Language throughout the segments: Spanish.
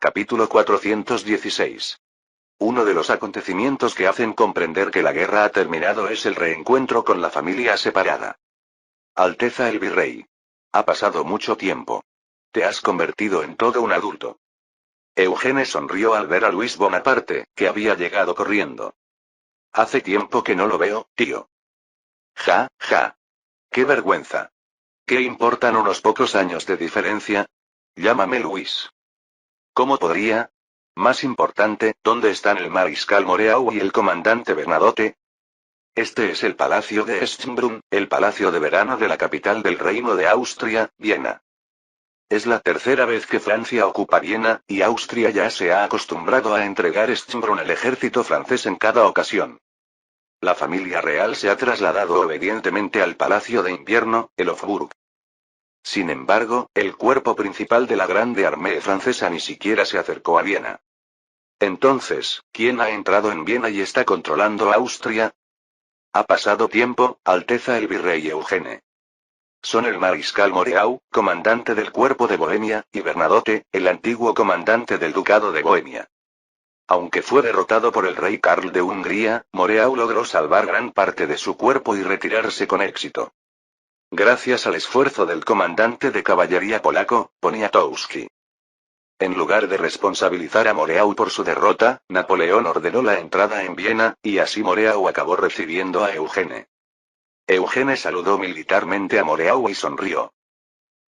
Capítulo 416. Uno de los acontecimientos que hacen comprender que la guerra ha terminado es el reencuentro con la familia separada. Alteza el Virrey. Ha pasado mucho tiempo. Te has convertido en todo un adulto. Eugene sonrió al ver a Luis Bonaparte, que había llegado corriendo. Hace tiempo que no lo veo, tío. Ja, ja. ¡Qué vergüenza! ¿Qué importan unos pocos años de diferencia? Llámame Luis. ¿Cómo podría? Más importante, ¿dónde están el mariscal Moreau y el comandante Bernadotte? Este es el palacio de Schönbrunn, el palacio de verano de la capital del Reino de Austria, Viena. Es la tercera vez que Francia ocupa Viena, y Austria ya se ha acostumbrado a entregar Schönbrunn al ejército francés en cada ocasión. La familia real se ha trasladado obedientemente al palacio de invierno, el Hofburg. Sin embargo, el cuerpo principal de la Grande Armée francesa ni siquiera se acercó a Viena. Entonces, ¿quién ha entrado en Viena y está controlando Austria? Ha pasado tiempo, Alteza el Virrey Eugene. Son el mariscal Moreau, comandante del cuerpo de Bohemia, y Bernadotte, el antiguo comandante del ducado de Bohemia. Aunque fue derrotado por el rey Karl de Hungría, Moreau logró salvar gran parte de su cuerpo y retirarse con éxito. Gracias al esfuerzo del comandante de caballería polaco, Poniatowski. En lugar de responsabilizar a Moreau por su derrota, Napoleón ordenó la entrada en Viena, y así Moreau acabó recibiendo a Eugene. Eugene saludó militarmente a Moreau y sonrió.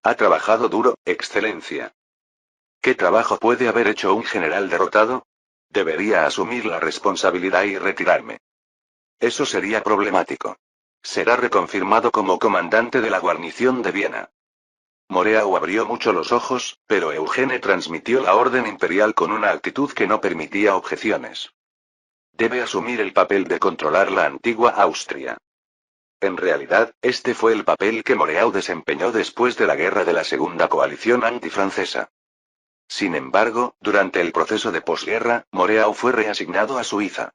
Ha trabajado duro, Excelencia. ¿Qué trabajo puede haber hecho un general derrotado? Debería asumir la responsabilidad y retirarme. Eso sería problemático. Será reconfirmado como comandante de la guarnición de Viena. Moreau abrió mucho los ojos, pero Eugene transmitió la orden imperial con una actitud que no permitía objeciones. Debe asumir el papel de controlar la antigua Austria. En realidad, este fue el papel que Moreau desempeñó después de la guerra de la Segunda Coalición antifrancesa. Sin embargo, durante el proceso de posguerra, Moreau fue reasignado a Suiza.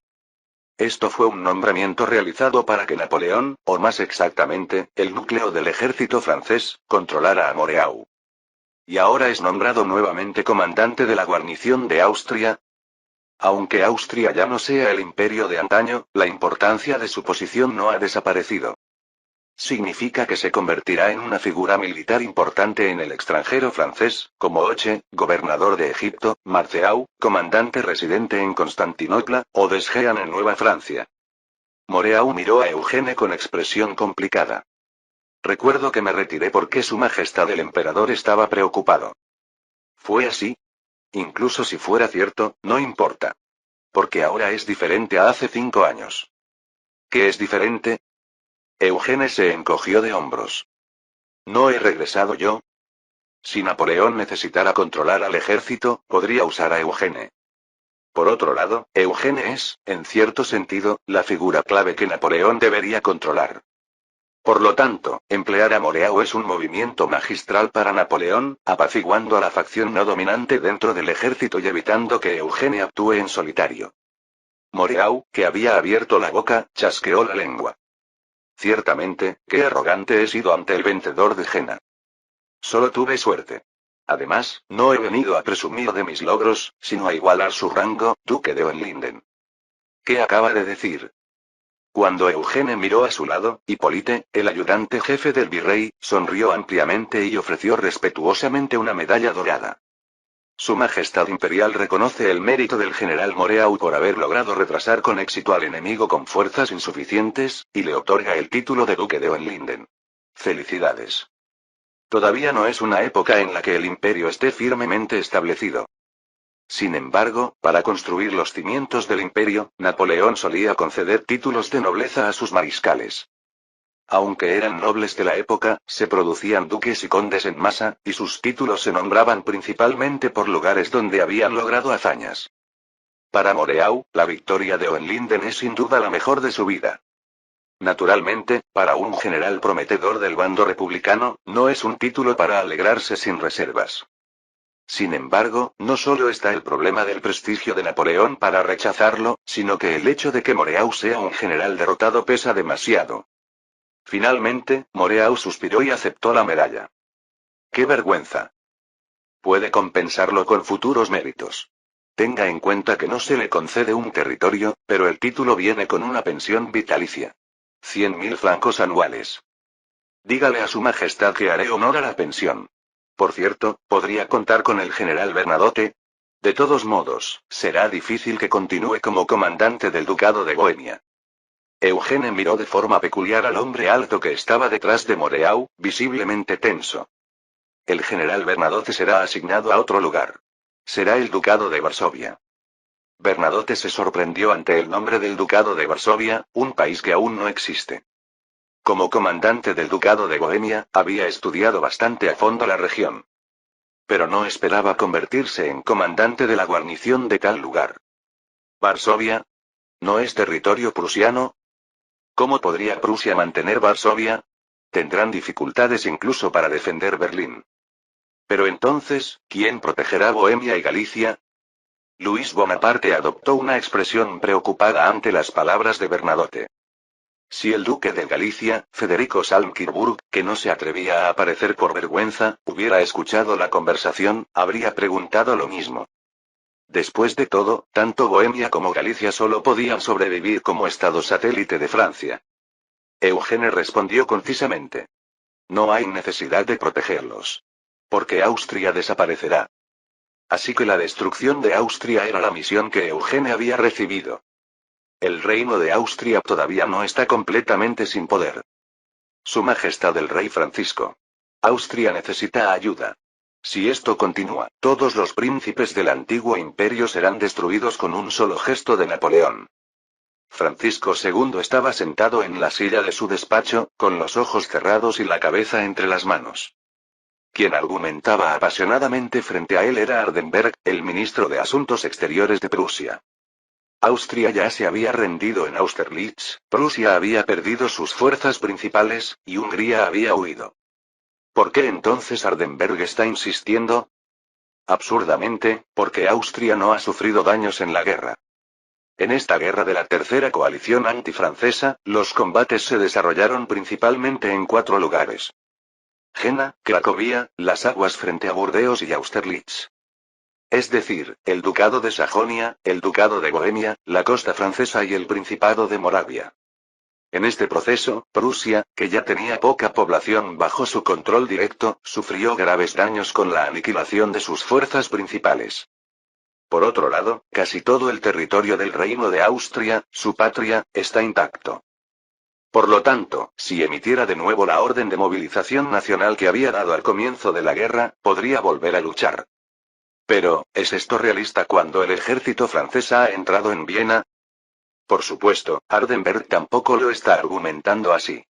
Esto fue un nombramiento realizado para que Napoleón, o más exactamente, el núcleo del ejército francés, controlara a Moreau. Y ahora es nombrado nuevamente comandante de la guarnición de Austria. Aunque Austria ya no sea el imperio de antaño, la importancia de su posición no ha desaparecido. Significa que se convertirá en una figura militar importante en el extranjero francés, como Hoche, gobernador de Egipto, Marceau, comandante residente en Constantinopla, o Desgean en Nueva Francia. Moreau miró a Eugene con expresión complicada. Recuerdo que me retiré porque Su Majestad el Emperador estaba preocupado. ¿Fue así? Incluso si fuera cierto, no importa. Porque ahora es diferente a hace 5 años. ¿Qué es diferente? Eugene se encogió de hombros. ¿No he regresado yo? Si Napoleón necesitara controlar al ejército, podría usar a Eugene. Por otro lado, Eugene es, en cierto sentido, la figura clave que Napoleón debería controlar. Por lo tanto, emplear a Moreau es un movimiento magistral para Napoleón, apaciguando a la facción no dominante dentro del ejército y evitando que Eugene actúe en solitario. Moreau, que había abierto la boca, chasqueó la lengua. Ciertamente, qué arrogante he sido ante el vencedor de Jena. Solo tuve suerte. Además, no he venido a presumir de mis logros, sino a igualar su rango, duque de Hohenlinden. ¿Qué acaba de decir? Cuando Eugene miró a su lado, Hippolyte, el ayudante jefe del virrey, sonrió ampliamente y ofreció respetuosamente una medalla dorada. Su Majestad Imperial reconoce el mérito del general Moreau por haber logrado retrasar con éxito al enemigo con fuerzas insuficientes, y le otorga el título de duque de Hohenlinden. Felicidades. Todavía no es una época en la que el imperio esté firmemente establecido. Sin embargo, para construir los cimientos del imperio, Napoleón solía conceder títulos de nobleza a sus mariscales. Aunque eran nobles de la época, se producían duques y condes en masa, y sus títulos se nombraban principalmente por lugares donde habían logrado hazañas. Para Moreau, la victoria de Hohenlinden es sin duda la mejor de su vida. Naturalmente, para un general prometedor del bando republicano, no es un título para alegrarse sin reservas. Sin embargo, no solo está el problema del prestigio de Napoleón para rechazarlo, sino que el hecho de que Moreau sea un general derrotado pesa demasiado. Finalmente, Moreau suspiró y aceptó la medalla. ¡Qué vergüenza! Puede compensarlo con futuros méritos. Tenga en cuenta que no se le concede un territorio, pero el título viene con una pensión vitalicia. 100.000 francos anuales. Dígale a su majestad que haré honor a la pensión. Por cierto, ¿podría contar con el general Bernadotte? De todos modos, será difícil que continúe como comandante del ducado de Bohemia. Eugene miró de forma peculiar al hombre alto que estaba detrás de Moreau, visiblemente tenso. El general Bernadotte será asignado a otro lugar. Será el ducado de Varsovia. Bernadotte se sorprendió ante el nombre del ducado de Varsovia, un país que aún no existe. Como comandante del ducado de Bohemia, había estudiado bastante a fondo la región. Pero no esperaba convertirse en comandante de la guarnición de tal lugar. ¿Varsovia? ¿No es territorio prusiano? ¿Cómo podría Prusia mantener Varsovia? Tendrán dificultades incluso para defender Berlín. Pero entonces, ¿quién protegerá Bohemia y Galicia? Luis Bonaparte adoptó una expresión preocupada ante las palabras de Bernadotte. Si el duque de Galicia, Federico Salm-Kirburg, que no se atrevía a aparecer por vergüenza, hubiera escuchado la conversación, habría preguntado lo mismo. Después de todo, tanto Bohemia como Galicia solo podían sobrevivir como estado satélite de Francia. Eugene respondió concisamente. No hay necesidad de protegerlos. Porque Austria desaparecerá. Así que la destrucción de Austria era la misión que Eugene había recibido. El reino de Austria todavía no está completamente sin poder. Su Majestad el Rey Francisco. Austria necesita ayuda. Si esto continúa, todos los príncipes del antiguo imperio serán destruidos con un solo gesto de Napoleón. Francisco II estaba sentado en la silla de su despacho, con los ojos cerrados y la cabeza entre las manos. Quien argumentaba apasionadamente frente a él era Hardenberg, el ministro de Asuntos Exteriores de Prusia. Austria ya se había rendido en Austerlitz, Prusia había perdido sus fuerzas principales, y Hungría había huido. ¿Por qué entonces Hardenberg está insistiendo? Absurdamente, porque Austria no ha sufrido daños en la guerra. En esta guerra de la tercera coalición antifrancesa, los combates se desarrollaron principalmente en 4 lugares. Jena, Cracovia, las aguas frente a Burdeos y Austerlitz. Es decir, el Ducado de Sajonia, el Ducado de Bohemia, la costa francesa y el Principado de Moravia. En este proceso, Prusia, que ya tenía poca población bajo su control directo, sufrió graves daños con la aniquilación de sus fuerzas principales. Por otro lado, casi todo el territorio del Reino de Austria, su patria, está intacto. Por lo tanto, si emitiera de nuevo la orden de movilización nacional que había dado al comienzo de la guerra, podría volver a luchar. Pero, ¿es esto realista cuando el ejército francés ha entrado en Viena? Por supuesto, Hardenberg tampoco lo está argumentando así.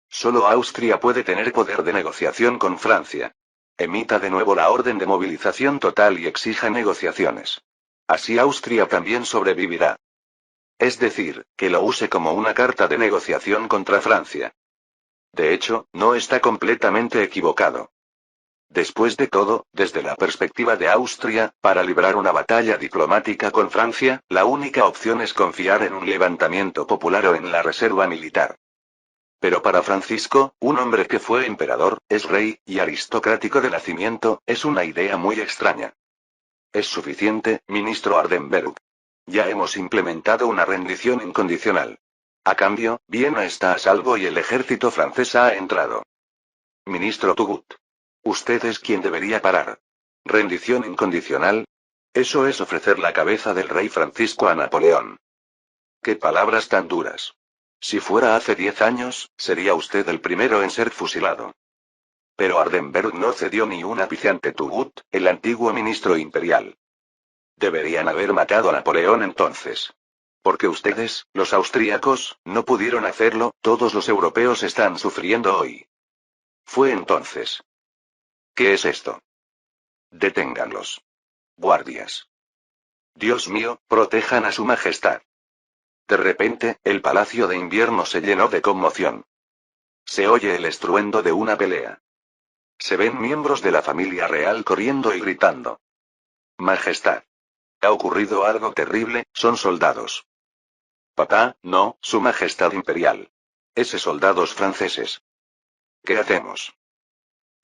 Solo Austria puede tener poder de negociación con Francia. Emita de nuevo la orden de movilización total y exija negociaciones. Así Austria también sobrevivirá. Es decir, que lo use como una carta de negociación contra Francia. De hecho, no está completamente equivocado. Después de todo, desde la perspectiva de Austria, para librar una batalla diplomática con Francia, la única opción es confiar en un levantamiento popular o en la reserva militar. Pero para Francisco, un hombre que fue emperador, es rey, y aristocrático de nacimiento, es una idea muy extraña. Es suficiente, ministro Hardenberg. Ya hemos implementado una rendición incondicional. A cambio, Viena está a salvo y el ejército francés ha entrado. Ministro Turgot. Usted es quien debería parar. ¿Rendición incondicional? Eso es ofrecer la cabeza del rey Francisco a Napoleón. ¡Qué palabras tan duras! Si fuera hace 10 años, sería usted el primero en ser fusilado. Pero Hardenberg no cedió ni un ápice ante Turgot, el antiguo ministro imperial. Deberían haber matado a Napoleón entonces. Porque ustedes, los austríacos, no pudieron hacerlo, todos los europeos están sufriendo hoy. Fue entonces. ¿Qué es esto? Deténganlos. Guardias. Dios mío, protejan a su majestad. De repente, el palacio de invierno se llenó de conmoción. Se oye el estruendo de una pelea. Se ven miembros de la familia real corriendo y gritando. Majestad. Ha ocurrido algo terrible, son soldados. Papá, no, su majestad imperial. Soldados franceses. ¿Qué hacemos?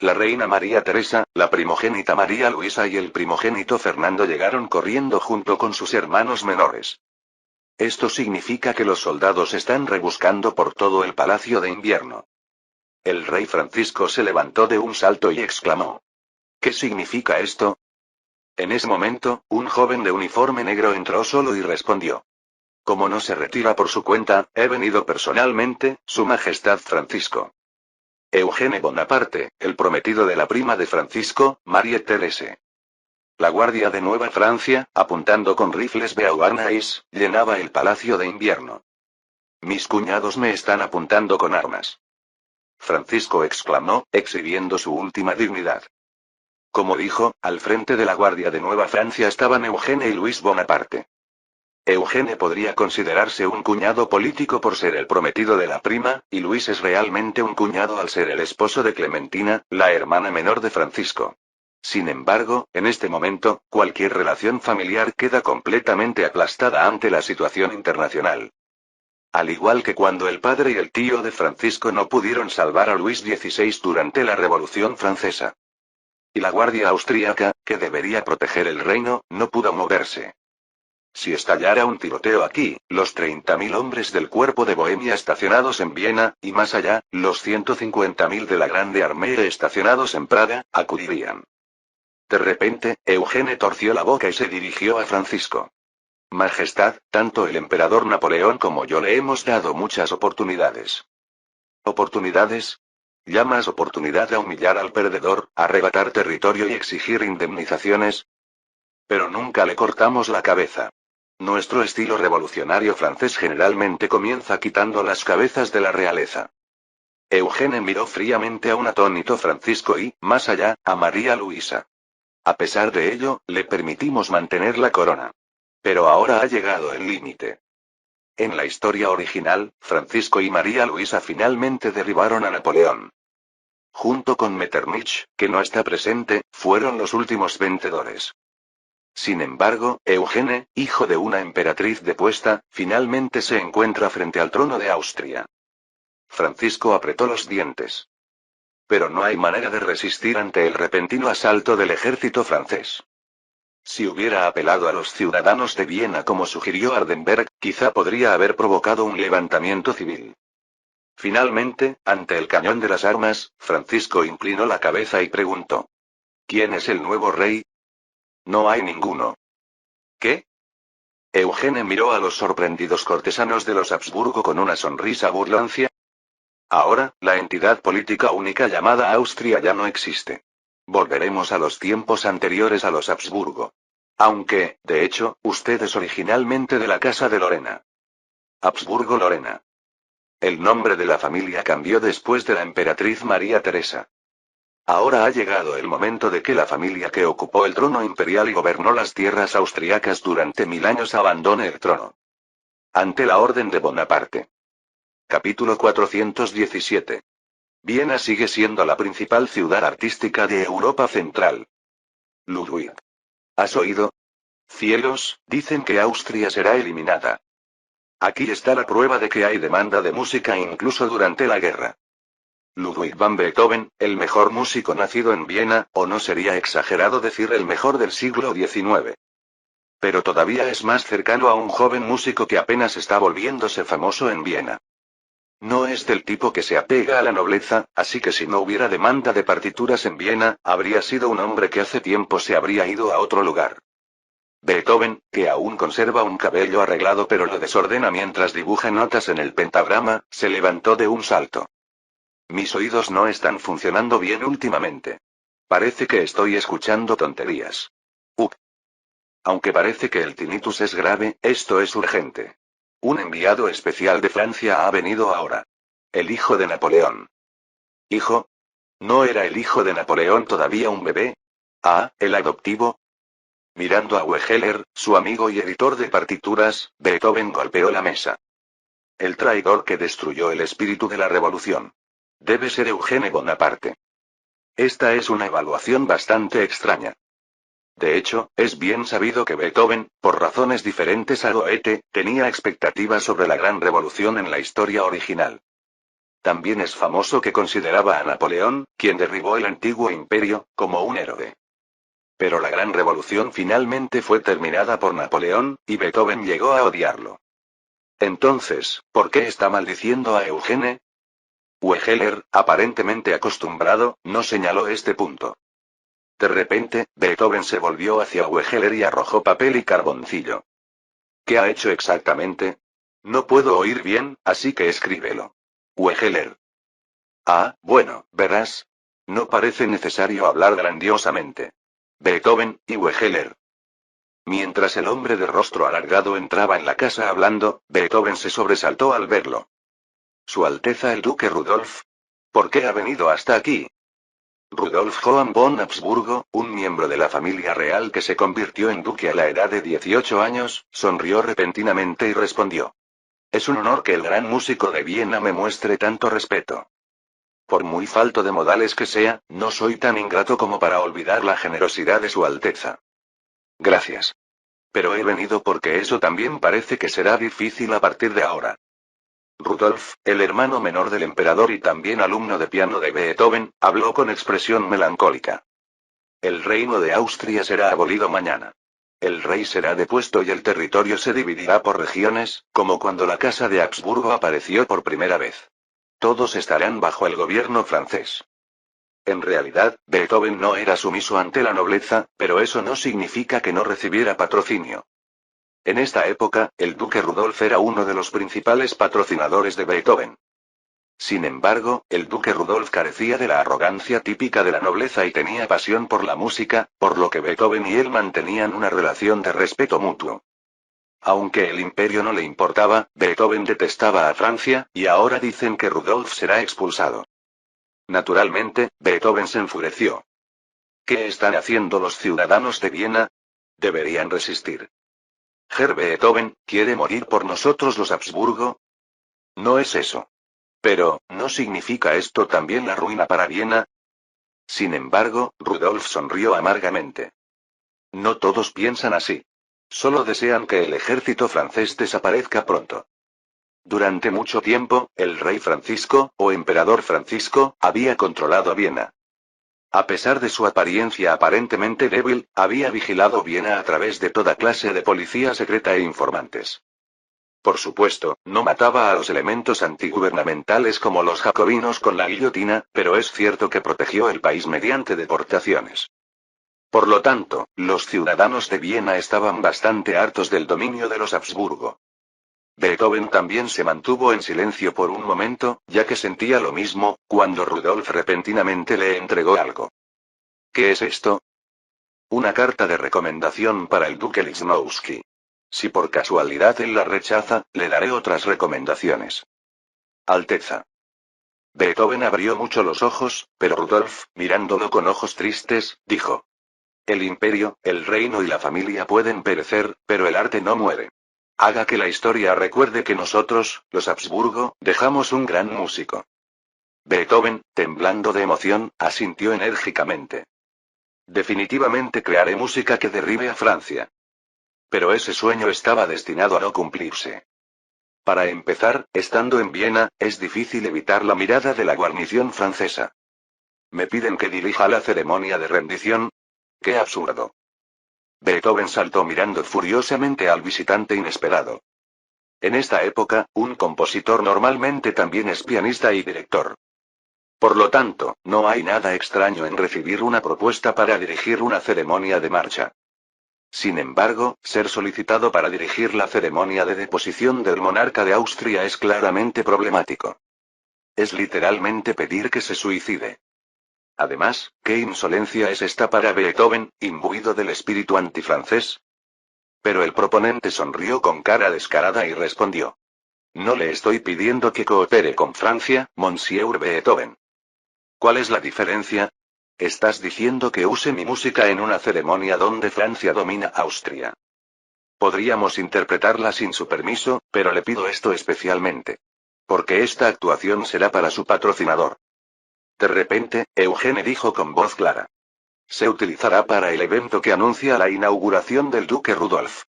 La reina María Teresa, la primogénita María Luisa y el primogénito Fernando llegaron corriendo junto con sus hermanos menores. Esto significa que los soldados están rebuscando por todo el palacio de invierno. El rey Francisco se levantó de un salto y exclamó: ¿Qué significa esto? En ese momento, un joven de uniforme negro entró solo y respondió: Como no se retira por su cuenta, he venido personalmente, Su Majestad Francisco. Eugene Bonaparte, el prometido de la prima de Francisco, Marie Thérèse. La guardia de Nueva Francia, apuntando con rifles Beauharnais, llenaba el palacio de invierno. Mis cuñados me están apuntando con armas. Francisco exclamó, exhibiendo su última dignidad. Como dijo, al frente de la guardia de Nueva Francia estaban Eugene y Luis Bonaparte. Eugene podría considerarse un cuñado político por ser el prometido de la prima, y Luis es realmente un cuñado al ser el esposo de Clementina, la hermana menor de Francisco. Sin embargo, en este momento, cualquier relación familiar queda completamente aplastada ante la situación internacional. Al igual que cuando el padre y el tío de Francisco no pudieron salvar a Luis XVI durante la Revolución Francesa. Y la Guardia Austríaca, que debería proteger el reino, no pudo moverse. Si estallara un tiroteo aquí, los 30.000 hombres del cuerpo de Bohemia estacionados en Viena, y más allá, los 150.000 de la Grande Armée estacionados en Praga, acudirían. De repente, Eugene torció la boca y se dirigió a Francisco. Majestad, tanto el emperador Napoleón como yo le hemos dado muchas oportunidades. ¿Oportunidades? ¿Llamas oportunidad a humillar al perdedor, arrebatar territorio y exigir indemnizaciones? Pero nunca le cortamos la cabeza. Nuestro estilo revolucionario francés generalmente comienza quitando las cabezas de la realeza. Eugene miró fríamente a un atónito Francisco y, más allá, a María Luisa. A pesar de ello, le permitimos mantener la corona. Pero ahora ha llegado el límite. En la historia original, Francisco y María Luisa finalmente derribaron a Napoleón. Junto con Metternich, que no está presente, fueron los últimos vencedores. Sin embargo, Eugene, hijo de una emperatriz depuesta, finalmente se encuentra frente al trono de Austria. Francisco apretó los dientes. Pero no hay manera de resistir ante el repentino asalto del ejército francés. Si hubiera apelado a los ciudadanos de Viena como sugirió Hardenberg, quizá podría haber provocado un levantamiento civil. Finalmente, ante el cañón de las armas, Francisco inclinó la cabeza y preguntó: ¿Quién es el nuevo rey? No hay ninguno. ¿Qué? Eugene miró a los sorprendidos cortesanos de los Habsburgo con una sonrisa burlancia. Ahora, la entidad política única llamada Austria ya no existe. Volveremos a los tiempos anteriores a los Habsburgo. Aunque, de hecho, usted es originalmente de la casa de Lorena. Habsburgo-Lorena. El nombre de la familia cambió después de la emperatriz María Teresa. Ahora ha llegado el momento de que la familia que ocupó el trono imperial y gobernó las tierras austriacas durante 1000 años abandone el trono. Ante la orden de Bonaparte. Capítulo 417. Viena sigue siendo la principal ciudad artística de Europa Central. Ludwig. ¿Has oído? Cielos, dicen que Austria será eliminada. Aquí está la prueba de que hay demanda de música incluso durante la guerra. Ludwig van Beethoven, el mejor músico nacido en Viena, o no sería exagerado decir el mejor del siglo XIX. Pero todavía es más cercano a un joven músico que apenas está volviéndose famoso en Viena. No es del tipo que se apega a la nobleza, así que si no hubiera demanda de partituras en Viena, habría sido un hombre que hace tiempo se habría ido a otro lugar. Beethoven, que aún conserva un cabello arreglado pero lo desordena mientras dibuja notas en el pentagrama, se levantó de un salto. Mis oídos no están funcionando bien últimamente. Parece que estoy escuchando tonterías. Aunque parece que el tinnitus es grave, esto es urgente. Un enviado especial de Francia ha venido ahora. El hijo de Napoleón. ¿Hijo? ¿No era el hijo de Napoleón todavía un bebé? Ah, el adoptivo. Mirando a Wegeler, su amigo y editor de partituras, Beethoven golpeó la mesa. El traidor que destruyó el espíritu de la revolución. Debe ser Eugene Bonaparte. Esta es una evaluación bastante extraña. De hecho, es bien sabido que Beethoven, por razones diferentes a Goethe, tenía expectativas sobre la gran revolución en la historia original. También es famoso que consideraba a Napoleón, quien derribó el antiguo imperio, como un héroe. Pero la gran revolución finalmente fue terminada por Napoleón, y Beethoven llegó a odiarlo. Entonces, ¿por qué está maldiciendo a Eugene? Wegeler, aparentemente acostumbrado, no señaló este punto. De repente, Beethoven se volvió hacia Wegeler y arrojó papel y carboncillo. ¿Qué ha hecho exactamente? No puedo oír bien, así que escríbelo. Wegeler. Ah, bueno, verás. No parece necesario hablar grandiosamente. Beethoven, y Wegeler. Mientras el hombre de rostro alargado entraba en la casa hablando, Beethoven se sobresaltó al verlo. Su Alteza el Duque Rudolf. ¿Por qué ha venido hasta aquí? Rudolf Johann von Habsburgo, un miembro de la familia real que se convirtió en duque a la edad de 18 años, sonrió repentinamente y respondió. Es un honor que el gran músico de Viena me muestre tanto respeto. Por muy falto de modales que sea, no soy tan ingrato como para olvidar la generosidad de su Alteza. Gracias. Pero he venido porque eso también parece que será difícil a partir de ahora. Rudolf, el hermano menor del emperador y también alumno de piano de Beethoven, habló con expresión melancólica. El reino de Austria será abolido mañana. El rey será depuesto y el territorio se dividirá por regiones, como cuando la casa de Habsburgo apareció por primera vez. Todos estarán bajo el gobierno francés. En realidad, Beethoven no era sumiso ante la nobleza, pero eso no significa que no recibiera patrocinio. En esta época, el duque Rudolf era uno de los principales patrocinadores de Beethoven. Sin embargo, el duque Rudolf carecía de la arrogancia típica de la nobleza y tenía pasión por la música, por lo que Beethoven y él mantenían una relación de respeto mutuo. Aunque el imperio no le importaba, Beethoven detestaba a Francia, y ahora dicen que Rudolf será expulsado. Naturalmente, Beethoven se enfureció. ¿Qué están haciendo los ciudadanos de Viena? Deberían resistir. Herr Beethoven, ¿quiere morir por nosotros los Habsburgo? No es eso. Pero, ¿no significa esto también la ruina para Viena? Sin embargo, Rudolf sonrió amargamente. No todos piensan así. Solo desean que el ejército francés desaparezca pronto. Durante mucho tiempo, el rey Francisco, o emperador Francisco, había controlado Viena. A pesar de su apariencia aparentemente débil, había vigilado Viena a través de toda clase de policía secreta e informantes. Por supuesto, no mataba a los elementos antigubernamentales como los jacobinos con la guillotina, pero es cierto que protegió el país mediante deportaciones. Por lo tanto, los ciudadanos de Viena estaban bastante hartos del dominio de los Habsburgo. Beethoven también se mantuvo en silencio por un momento, ya que sentía lo mismo, cuando Rudolf repentinamente le entregó algo. ¿Qué es esto? Una carta de recomendación para el duque Lichnowsky. Si por casualidad él la rechaza, le daré otras recomendaciones. Alteza. Beethoven abrió mucho los ojos, pero Rudolf, mirándolo con ojos tristes, dijo. El imperio, el reino y la familia pueden perecer, pero el arte no muere. Haga que la historia recuerde que nosotros, los Habsburgo, dejamos un gran músico. Beethoven, temblando de emoción, asintió enérgicamente. Definitivamente crearé música que derribe a Francia. Pero ese sueño estaba destinado a no cumplirse. Para empezar, estando en Viena, es difícil evitar la mirada de la guarnición francesa. ¿Me piden que dirija la ceremonia de rendición? ¡Qué absurdo! Beethoven saltó mirando furiosamente al visitante inesperado. En esta época, un compositor normalmente también es pianista y director. Por lo tanto, no hay nada extraño en recibir una propuesta para dirigir una ceremonia de marcha. Sin embargo, ser solicitado para dirigir la ceremonia de deposición del monarca de Austria es claramente problemático. Es literalmente pedir que se suicide. Además, ¿qué insolencia es esta para Beethoven, imbuido del espíritu antifrancés? Pero el proponente sonrió con cara descarada y respondió. No le estoy pidiendo que coopere con Francia, Monsieur Beethoven. ¿Cuál es la diferencia? Estás diciendo que use mi música en una ceremonia donde Francia domina Austria. Podríamos interpretarla sin su permiso, pero le pido esto especialmente. Porque esta actuación será para su patrocinador. De repente, Eugene dijo con voz clara. Se utilizará para el evento que anuncia la inauguración del duque Rudolf.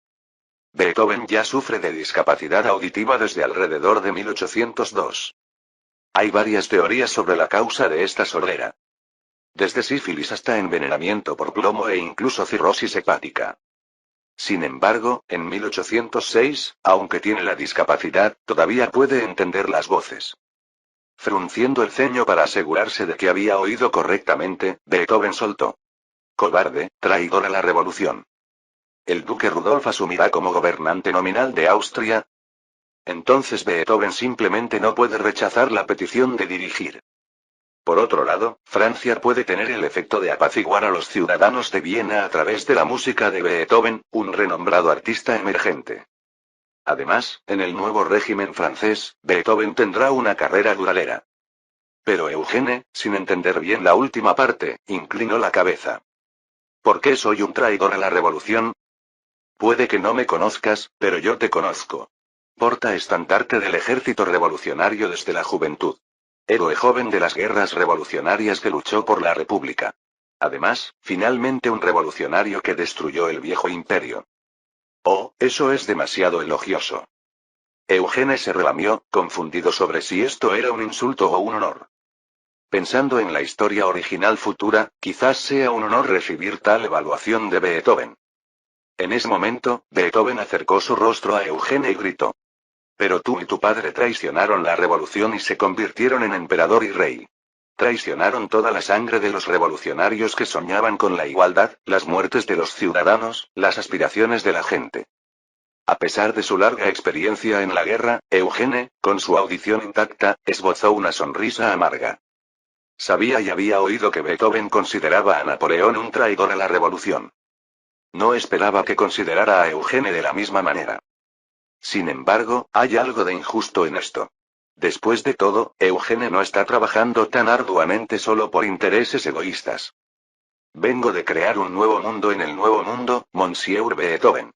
Beethoven ya sufre de discapacidad auditiva desde alrededor de 1802. Hay varias teorías sobre la causa de esta sordera. Desde sífilis hasta envenenamiento por plomo e incluso cirrosis hepática. Sin embargo, en 1806, aunque tiene la discapacidad, todavía puede entender las voces. Frunciendo el ceño para asegurarse de que había oído correctamente, Beethoven soltó: cobarde, traidor a la revolución. ¿El duque Rudolf asumirá como gobernante nominal de Austria? Entonces Beethoven simplemente no puede rechazar la petición de dirigir. Por otro lado, Francia puede tener el efecto de apaciguar a los ciudadanos de Viena a través de la música de Beethoven, un renombrado artista emergente. Además, en el nuevo régimen francés, Beethoven tendrá una carrera duradera. Pero Eugene, sin entender bien la última parte, inclinó la cabeza. ¿Por qué soy un traidor a la revolución? Puede que no me conozcas, pero yo te conozco. Porta estandarte del ejército revolucionario desde la juventud. Héroe joven de las guerras revolucionarias que luchó por la República. Además, finalmente un revolucionario que destruyó el viejo imperio. Oh, eso es demasiado elogioso. Eugene se relamió, confundido sobre si esto era un insulto o un honor. Pensando en la historia original futura, quizás sea un honor recibir tal evaluación de Beethoven. En ese momento, Beethoven acercó su rostro a Eugene y gritó: pero tú y tu padre traicionaron la revolución y se convirtieron en emperador y rey. Traicionaron toda la sangre de los revolucionarios que soñaban con la igualdad, las muertes de los ciudadanos, las aspiraciones de la gente. A pesar de su larga experiencia en la guerra, Eugene, con su audición intacta, esbozó una sonrisa amarga. Sabía y había oído que Beethoven consideraba a Napoleón un traidor a la revolución. No esperaba que considerara a Eugene de la misma manera. Sin embargo, hay algo de injusto en esto. Después de todo, Eugene no está trabajando tan arduamente solo por intereses egoístas. Vengo de crear un nuevo mundo en el nuevo mundo, Monsieur Beethoven.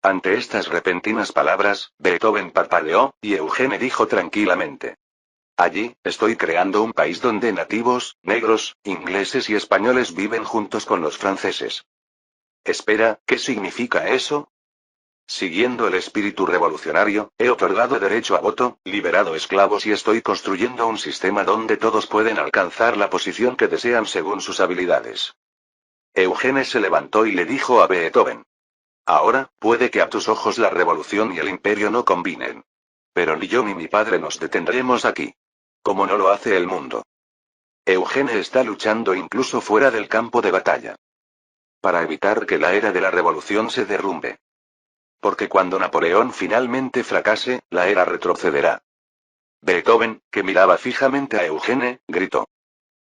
Ante estas repentinas palabras, Beethoven parpadeó, y Eugene dijo tranquilamente: allí, estoy creando un país donde nativos, negros, ingleses y españoles viven juntos con los franceses. Espera, ¿qué significa eso? Siguiendo el espíritu revolucionario, he otorgado derecho a voto, liberado esclavos y estoy construyendo un sistema donde todos pueden alcanzar la posición que desean según sus habilidades. Eugene se levantó y le dijo a Beethoven: ahora, puede que a tus ojos la revolución y el imperio no combinen. Pero ni yo ni mi padre nos detendremos aquí. Como no lo hace el mundo. Eugene está luchando incluso fuera del campo de batalla. Para evitar que la era de la revolución se derrumbe. Porque cuando Napoleón finalmente fracase, la era retrocederá. Beethoven, que miraba fijamente a Eugene, gritó: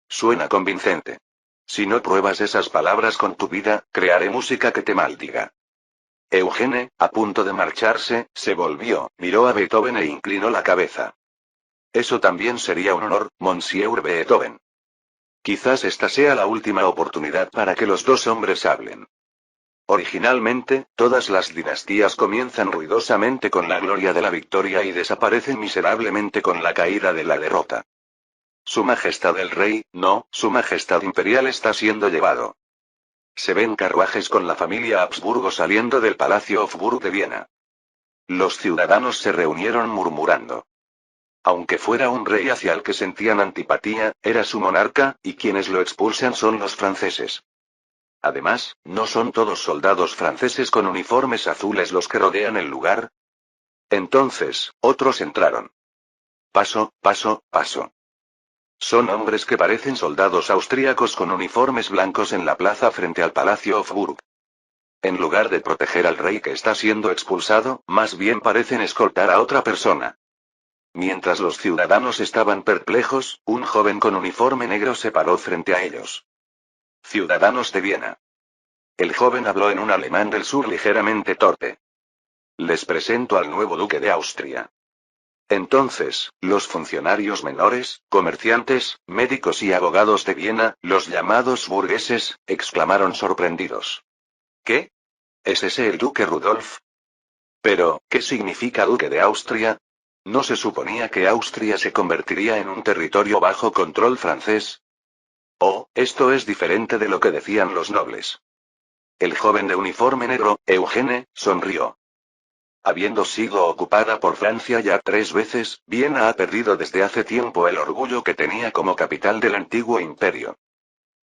suena convincente. Si no pruebas esas palabras con tu vida, crearé música que te maldiga. Eugene, a punto de marcharse, se volvió, miró a Beethoven e inclinó la cabeza. Eso también sería un honor, Monsieur Beethoven. Quizás esta sea la última oportunidad para que los dos hombres hablen. Originalmente, todas las dinastías comienzan ruidosamente con la gloria de la victoria y desaparecen miserablemente con la caída de la derrota. Su Majestad el Rey, no, Su Majestad Imperial está siendo llevado. Se ven carruajes con la familia Habsburgo saliendo del Palacio Hofburg de Viena. Los ciudadanos se reunieron murmurando. Aunque fuera un rey hacia el que sentían antipatía, era su monarca, y quienes lo expulsan son los franceses. Además, ¿no son todos soldados franceses con uniformes azules los que rodean el lugar? Entonces, otros entraron. Paso, paso, paso. Son hombres que parecen soldados austríacos con uniformes blancos en la plaza frente al Palacio Hofburg. En lugar de proteger al rey que está siendo expulsado, más bien parecen escoltar a otra persona. Mientras los ciudadanos estaban perplejos, un joven con uniforme negro se paró frente a ellos. Ciudadanos de Viena. El joven habló en un alemán del sur ligeramente torpe. Les presento al nuevo duque de Austria. Entonces, los funcionarios menores, comerciantes, médicos y abogados de Viena, los llamados burgueses, exclamaron sorprendidos. ¿Qué? ¿Es ese el duque Rudolf? Pero, ¿qué significa duque de Austria? ¿No se suponía que Austria se convertiría en un territorio bajo control francés? Oh, esto es diferente de lo que decían los nobles. El joven de uniforme negro, Eugene, sonrió. Habiendo sido ocupada por Francia ya 3 veces, Viena ha perdido desde hace tiempo el orgullo que tenía como capital del antiguo imperio.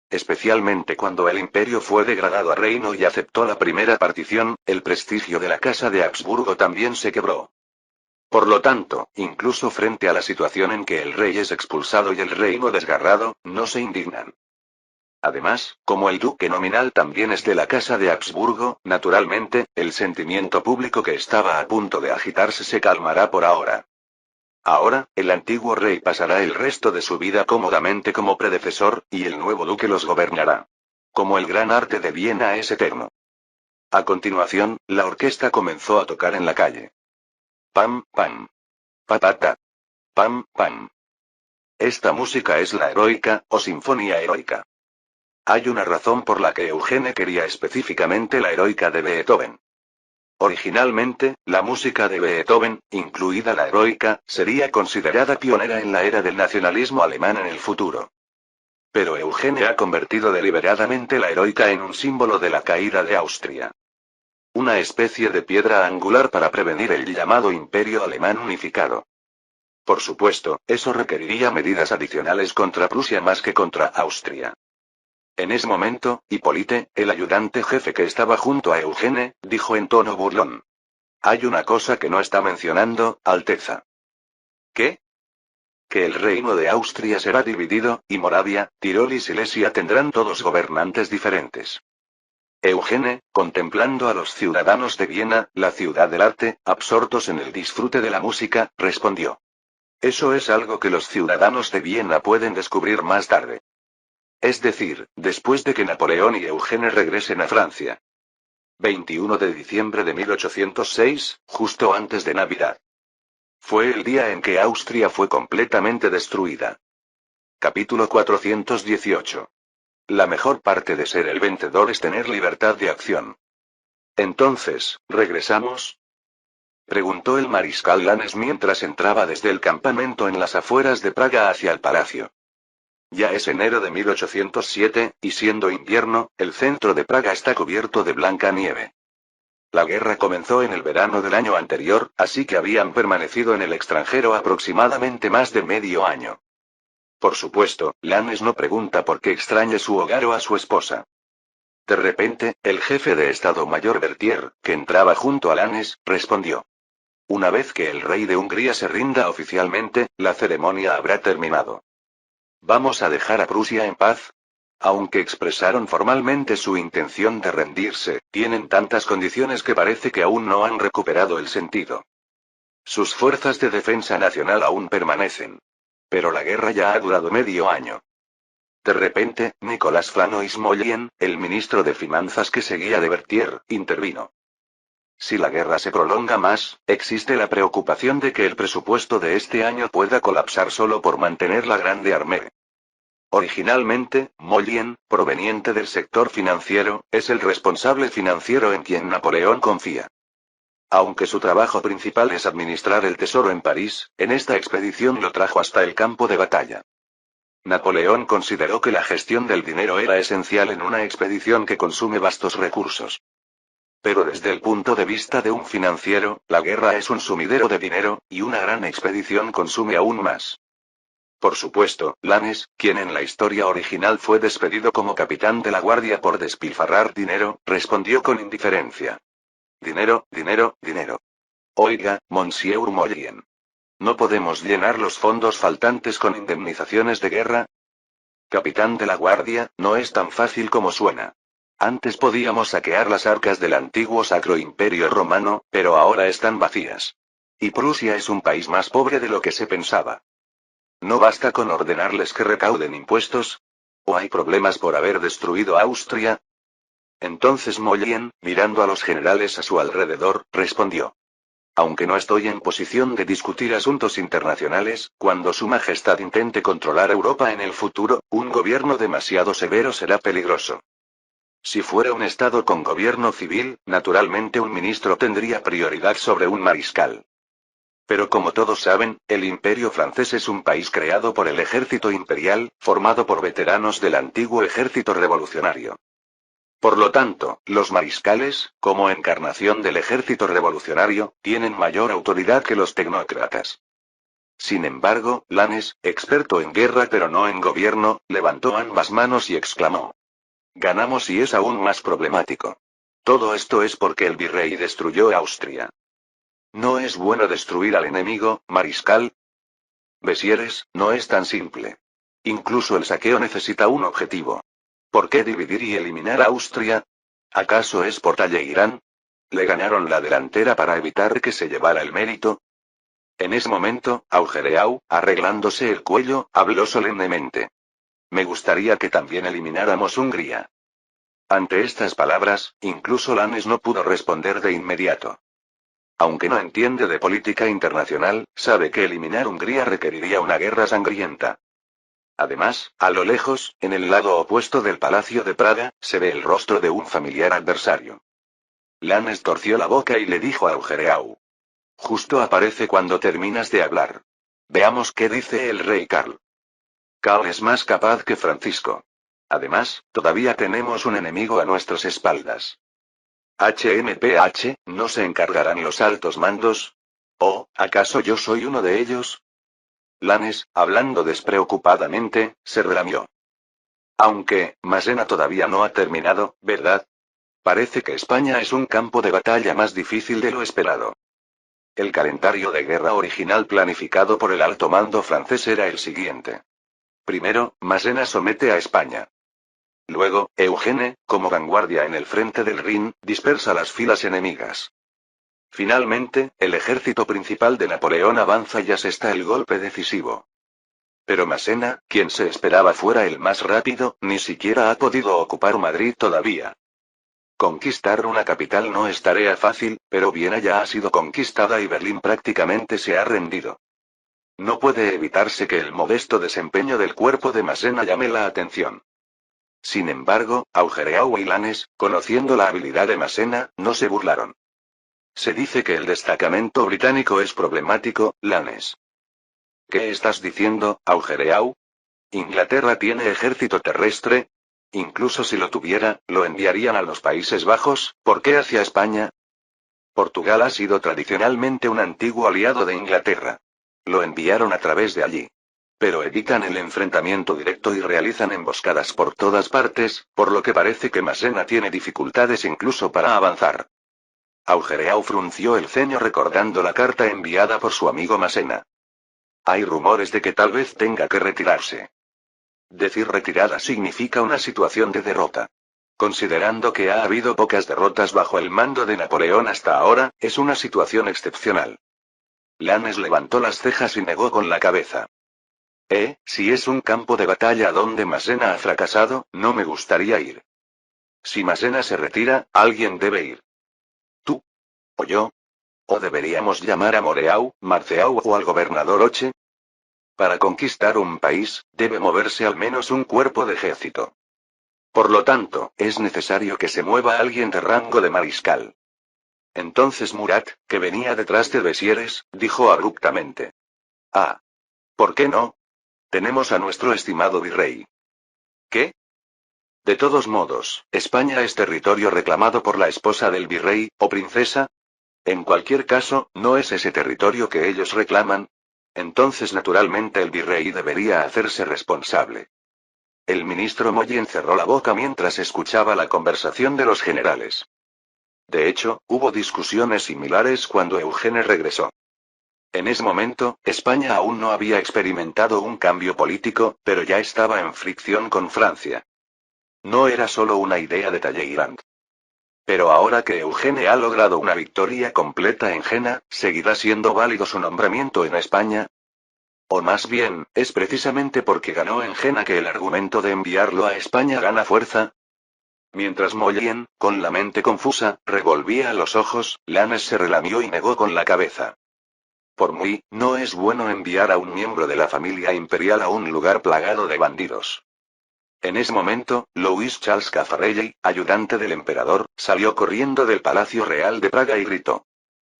Especialmente cuando el imperio fue degradado a reino y aceptó la primera partición, el prestigio de la Casa de Habsburgo también se quebró. Por lo tanto, incluso frente a la situación en que el rey es expulsado y el reino desgarrado, no se indignan. Además, como el duque nominal también es de la Casa de Habsburgo, naturalmente, el sentimiento público que estaba a punto de agitarse se calmará por ahora. Ahora, el antiguo rey pasará el resto de su vida cómodamente como predecesor, y el nuevo duque los gobernará. Como el gran arte de Viena es eterno. A continuación, la orquesta comenzó a tocar en la calle. Pam, pam. Papata. Pam, pam. Esta música es la heroica, o sinfonía heroica. Hay una razón por la que Eugene quería específicamente la heroica de Beethoven. Originalmente, la música de Beethoven, incluida la heroica, sería considerada pionera en la era del nacionalismo alemán en el futuro. Pero Eugene ha convertido deliberadamente la heroica en un símbolo de la caída de Austria. Una especie de piedra angular para prevenir el llamado Imperio Alemán Unificado. Por supuesto, eso requeriría medidas adicionales contra Prusia más que contra Austria. En ese momento, Hippolyte, el ayudante jefe que estaba junto a Eugene, dijo en tono burlón. Hay una cosa que no está mencionando, Alteza. ¿Qué? Que el reino de Austria será dividido, y Moravia, Tirol y Silesia tendrán todos gobernantes diferentes. Eugene, contemplando a los ciudadanos de Viena, la ciudad del arte, absortos en el disfrute de la música, respondió. Eso es algo que los ciudadanos de Viena pueden descubrir más tarde. Es decir, después de que Napoleón y Eugene regresen a Francia. 21 de diciembre de 1806, justo antes de Navidad. Fue el día en que Austria fue completamente destruida. Capítulo 418. La mejor parte de ser el vencedor es tener libertad de acción. Entonces, ¿regresamos? Preguntó el mariscal Lannes mientras entraba desde el campamento en las afueras de Praga hacia el palacio. Ya es enero de 1807, y siendo invierno, el centro de Praga está cubierto de blanca nieve. La guerra comenzó en el verano del año anterior, así que habían permanecido en el extranjero aproximadamente más de medio año. Por supuesto, Lannes no pregunta por qué extraña su hogar o a su esposa. De repente, el jefe de Estado Mayor Berthier, que entraba junto a Lannes, respondió. Una vez que el rey de Hungría se rinda oficialmente, la ceremonia habrá terminado. ¿Vamos a dejar a Prusia en paz? Aunque expresaron formalmente su intención de rendirse, tienen tantas condiciones que parece que aún no han recuperado el sentido. Sus fuerzas de defensa nacional aún permanecen. Pero la guerra ya ha durado medio año. De repente, Nicolas Flanois-Mollien, el ministro de Finanzas que seguía de Berthier, intervino. Si la guerra se prolonga más, existe la preocupación de que el presupuesto de este año pueda colapsar solo por mantener la Grande Armée. Originalmente, Mollien, proveniente del sector financiero, es el responsable financiero en quien Napoleón confía. Aunque su trabajo principal es administrar el tesoro en París, en esta expedición lo trajo hasta el campo de batalla. Napoleón consideró que la gestión del dinero era esencial en una expedición que consume vastos recursos. Pero desde el punto de vista de un financiero, la guerra es un sumidero de dinero, y una gran expedición consume aún más. Por supuesto, Lannes, quien en la historia original fue despedido como capitán de la guardia por despilfarrar dinero, respondió con indiferencia. Dinero, dinero, dinero. Oiga, Monsieur Mollien. ¿No podemos llenar los fondos faltantes con indemnizaciones de guerra? Capitán de la guardia, no es tan fácil como suena. Antes podíamos saquear las arcas del antiguo Sacro Imperio Romano, pero ahora están vacías. Y Prusia es un país más pobre de lo que se pensaba. ¿No basta con ordenarles que recauden impuestos? ¿O hay problemas por haber destruido Austria? Entonces Mollien, mirando a los generales a su alrededor, respondió. Aunque no estoy en posición de discutir asuntos internacionales, cuando Su Majestad intente controlar Europa en el futuro, un gobierno demasiado severo será peligroso. Si fuera un Estado con gobierno civil, naturalmente un ministro tendría prioridad sobre un mariscal. Pero como todos saben, el Imperio francés es un país creado por el ejército imperial, formado por veteranos del antiguo ejército revolucionario. Por lo tanto, los mariscales, como encarnación del ejército revolucionario, tienen mayor autoridad que los tecnócratas. Sin embargo, Lannes, experto en guerra pero no en gobierno, levantó ambas manos y exclamó: ganamos y es aún más problemático. Todo esto es porque el virrey destruyó Austria. ¿No es bueno destruir al enemigo, mariscal? Besieres, no es tan simple. Incluso el saqueo necesita un objetivo. ¿Por qué dividir y eliminar a Austria? ¿Acaso es por Talleyrand? ¿Le ganaron la delantera para evitar que se llevara el mérito? En ese momento, Augereau, arreglándose el cuello, habló solemnemente. Me gustaría que también elimináramos Hungría. Ante estas palabras, incluso Lannes no pudo responder de inmediato. Aunque no entiende de política internacional, sabe que eliminar Hungría requeriría una guerra sangrienta. Además, a lo lejos, en el lado opuesto del Palacio de Praga, se ve el rostro de un familiar adversario. Lannes torció la boca y le dijo a Augereau: justo aparece cuando terminas de hablar. Veamos qué dice el rey Karl. Karl es más capaz que Francisco. Además, todavía tenemos un enemigo a nuestras espaldas. HMPH, ¿no se encargarán los altos mandos? ¿O, acaso yo soy uno de ellos? Lannes, hablando despreocupadamente, se relamió. Aunque, Massena todavía no ha terminado, ¿verdad? Parece que España es un campo de batalla más difícil de lo esperado. El calendario de guerra original planificado por el alto mando francés era el siguiente. Primero, Massena somete a España. Luego, Eugene, como vanguardia en el frente del Rin, dispersa las filas enemigas. Finalmente, el ejército principal de Napoleón avanza y asesta el golpe decisivo. Pero Massena, quien se esperaba fuera el más rápido, ni siquiera ha podido ocupar Madrid todavía. Conquistar una capital no es tarea fácil, pero Viena ya ha sido conquistada y Berlín prácticamente se ha rendido. No puede evitarse que el modesto desempeño del cuerpo de Massena llame la atención. Sin embargo, Augereau y Lannes, conociendo la habilidad de Massena, no se burlaron. Se dice que el destacamento británico es problemático, Lannes. ¿Qué estás diciendo, Augereau? ¿Inglaterra tiene ejército terrestre? Incluso si lo tuviera, lo enviarían a los Países Bajos, ¿por qué hacia España? Portugal ha sido tradicionalmente un antiguo aliado de Inglaterra. Lo enviaron a través de allí. Pero evitan el enfrentamiento directo y realizan emboscadas por todas partes, por lo que parece que Massena tiene dificultades incluso para avanzar. Augereau frunció el ceño recordando la carta enviada por su amigo Massena. Hay rumores de que tal vez tenga que retirarse. Decir retirada significa una situación de derrota. Considerando que ha habido pocas derrotas bajo el mando de Napoleón hasta ahora, es una situación excepcional. Lannes levantó las cejas y negó con la cabeza. Si es un campo de batalla donde Massena ha fracasado, no me gustaría ir. Si Massena se retira, alguien debe ir. ¿Tú? ¿O yo? ¿O deberíamos llamar a Moreau, Marceau o al gobernador Hoche? Para conquistar un país, debe moverse al menos un cuerpo de ejército. Por lo tanto, es necesario que se mueva alguien de rango de mariscal. Entonces Murat, que venía detrás de Besieres, dijo abruptamente. ¿Por qué no? Tenemos a nuestro estimado virrey. ¿Qué? De todos modos, España es territorio reclamado por la esposa del virrey, o princesa. En cualquier caso, ¿no es ese territorio que ellos reclaman? Entonces naturalmente el virrey debería hacerse responsable. El ministro Moyen cerró la boca mientras escuchaba la conversación de los generales. De hecho, hubo discusiones similares cuando Eugene regresó. En ese momento, España aún no había experimentado un cambio político, pero ya estaba en fricción con Francia. No era solo una idea de Talleyrand. Pero ahora que Eugene ha logrado una victoria completa en Jena, ¿seguirá siendo válido su nombramiento en España? O más bien, ¿es precisamente porque ganó en Jena que el argumento de enviarlo a España gana fuerza? Mientras Moyen, con la mente confusa, revolvía los ojos, Lannes se relamió y negó con la cabeza. Por muy, no es bueno enviar a un miembro de la familia imperial a un lugar plagado de bandidos. En ese momento, Louis Charles Caffarelli, ayudante del emperador, salió corriendo del Palacio Real de Praga y gritó: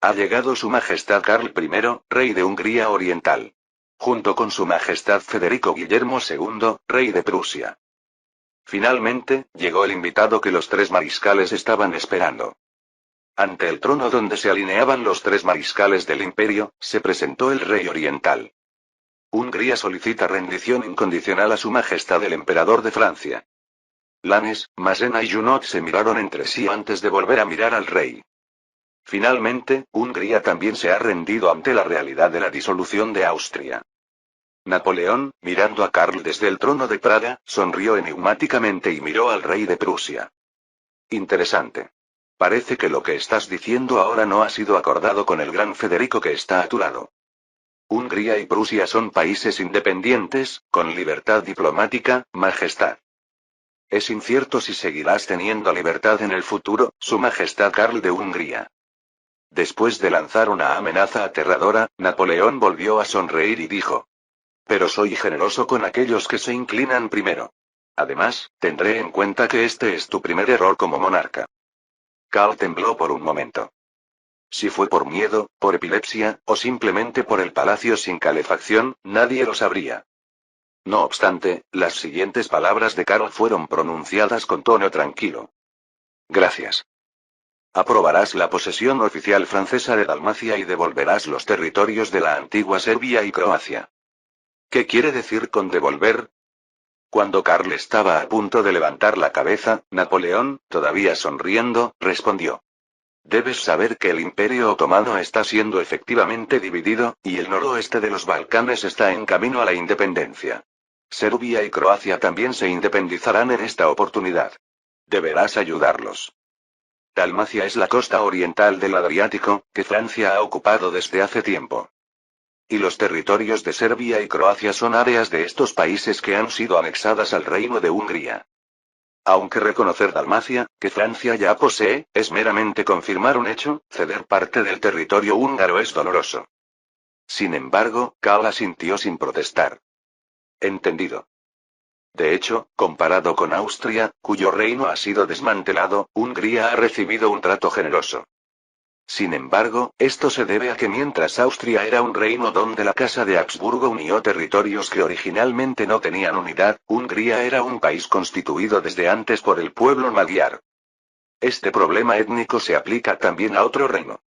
ha llegado Su Majestad Karl I, rey de Hungría Oriental. Junto con Su Majestad Federico Guillermo II, rey de Prusia. Finalmente, llegó el invitado que los tres mariscales estaban esperando. Ante el trono donde se alineaban los tres mariscales del imperio, se presentó el rey oriental. Hungría solicita rendición incondicional a su majestad el emperador de Francia. Lannes, Massena y Junot se miraron entre sí antes de volver a mirar al rey. Finalmente, Hungría también se ha rendido ante la realidad de la disolución de Austria. Napoleón, mirando a Karl desde el trono de Praga, sonrió enigmáticamente y miró al rey de Prusia. Interesante. Parece que lo que estás diciendo ahora no ha sido acordado con el gran Federico que está a tu lado. Hungría y Prusia son países independientes, con libertad diplomática, majestad. Es incierto si seguirás teniendo libertad en el futuro, Su Majestad Karl de Hungría. Después de lanzar una amenaza aterradora, Napoleón volvió a sonreír y dijo: Pero soy generoso con aquellos que se inclinan primero. Además, tendré en cuenta que este es tu primer error como monarca. Karl tembló por un momento. Si fue por miedo, por epilepsia, o simplemente por el palacio sin calefacción, nadie lo sabría. No obstante, las siguientes palabras de Karl fueron pronunciadas con tono tranquilo. Gracias. Aprobarás la posesión oficial francesa de Dalmacia y devolverás los territorios de la antigua Serbia y Croacia. ¿Qué quiere decir con devolver? Cuando Karl estaba a punto de levantar la cabeza, Napoleón, todavía sonriendo, respondió: Debes saber que el Imperio Otomano está siendo efectivamente dividido, y el noroeste de los Balcanes está en camino a la independencia. Serbia y Croacia también se independizarán en esta oportunidad. Deberás ayudarlos. Dalmacia es la costa oriental del Adriático, que Francia ha ocupado desde hace tiempo. Y los territorios de Serbia y Croacia son áreas de estos países que han sido anexadas al Reino de Hungría. Aunque reconocer Dalmacia, que Francia ya posee, es meramente confirmar un hecho, ceder parte del territorio húngaro es doloroso. Sin embargo, Karl asintió sin protestar. Entendido. De hecho, comparado con Austria, cuyo reino ha sido desmantelado, Hungría ha recibido un trato generoso. Sin embargo, esto se debe a que mientras Austria era un reino donde la Casa de Habsburgo unió territorios que originalmente no tenían unidad, Hungría era un país constituido desde antes por el pueblo magyar. Este problema étnico se aplica también a otro reino.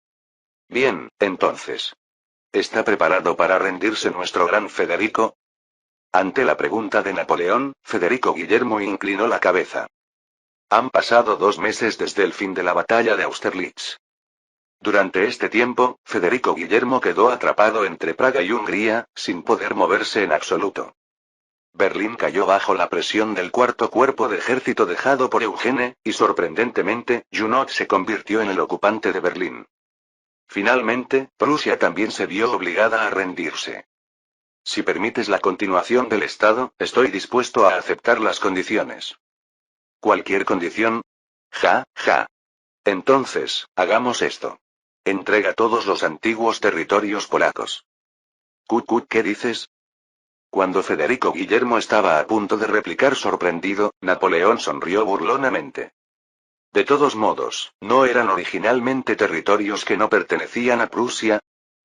Bien, entonces. ¿Está preparado para rendirse nuestro gran Federico? Ante la pregunta de Napoleón, Federico Guillermo inclinó la cabeza. Han pasado 2 meses desde el fin de la batalla de Austerlitz. Durante este tiempo, Federico Guillermo quedó atrapado entre Praga y Hungría, sin poder moverse en absoluto. Berlín cayó bajo la presión del cuarto cuerpo de ejército dejado por Eugene, y sorprendentemente, Junot se convirtió en el ocupante de Berlín. Finalmente, Prusia también se vio obligada a rendirse. Si permites la continuación del Estado, estoy dispuesto a aceptar las condiciones. ¿Cualquier condición? Ja, ja. Entonces, hagamos esto. Entrega todos los antiguos territorios polacos. ¿Qué dices? Cuando Federico Guillermo estaba a punto de replicar sorprendido, Napoleón sonrió burlonamente. De todos modos, ¿no eran originalmente territorios que no pertenecían a Prusia?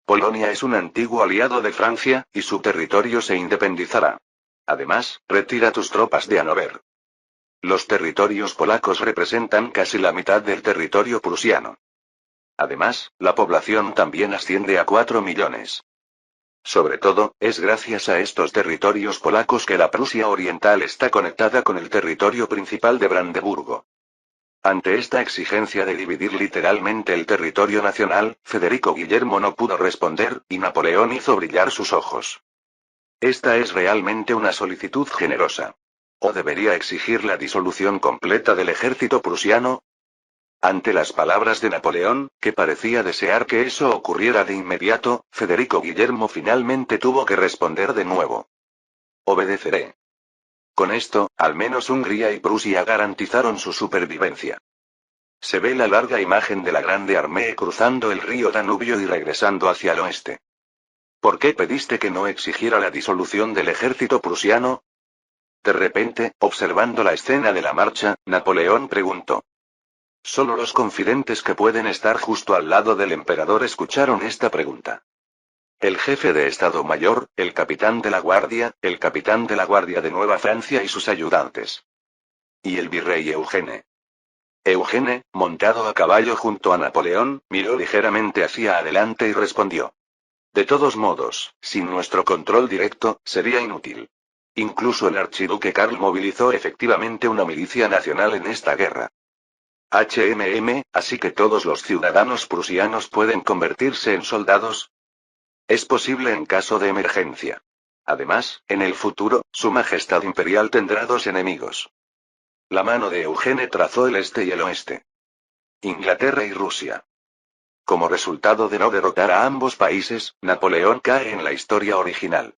Polonia es un antiguo aliado de Francia, y su territorio se independizará. Además, retira tus tropas de Hannover. Los territorios polacos representan casi la mitad del territorio prusiano. Además, la población también asciende a 4 millones. Sobre todo, es gracias a estos territorios polacos que la Prusia Oriental está conectada con el territorio principal de Brandeburgo. Ante esta exigencia de dividir literalmente el territorio nacional, Federico Guillermo no pudo responder, y Napoleón hizo brillar sus ojos. Esta es realmente una solicitud generosa. ¿O debería exigir la disolución completa del ejército prusiano? Ante las palabras de Napoleón, que parecía desear que eso ocurriera de inmediato, Federico Guillermo finalmente tuvo que responder de nuevo. Obedeceré. Con esto, al menos Hungría y Prusia garantizaron su supervivencia. Se ve la larga imagen de la Grande Armée cruzando el río Danubio y regresando hacia el oeste. ¿Por qué pediste que no exigiera la disolución del ejército prusiano? De repente, observando la escena de la marcha, Napoleón preguntó. Solo los confidentes que pueden estar justo al lado del emperador escucharon esta pregunta. El jefe de Estado Mayor, el capitán de la Guardia de Nueva Francia y sus ayudantes. Y el virrey Eugene. Eugene, montado a caballo junto a Napoleón, miró ligeramente hacia adelante y respondió. De todos modos, sin nuestro control directo, sería inútil. Incluso el archiduque Karl movilizó efectivamente una milicia nacional en esta guerra. Así que todos los ciudadanos prusianos pueden convertirse en soldados. Es posible en caso de emergencia. Además, en el futuro, Su Majestad Imperial tendrá dos enemigos. La mano de Eugene trazó el este y el oeste. Inglaterra y Rusia. Como resultado de no derrotar a ambos países, Napoleón cae en la historia original.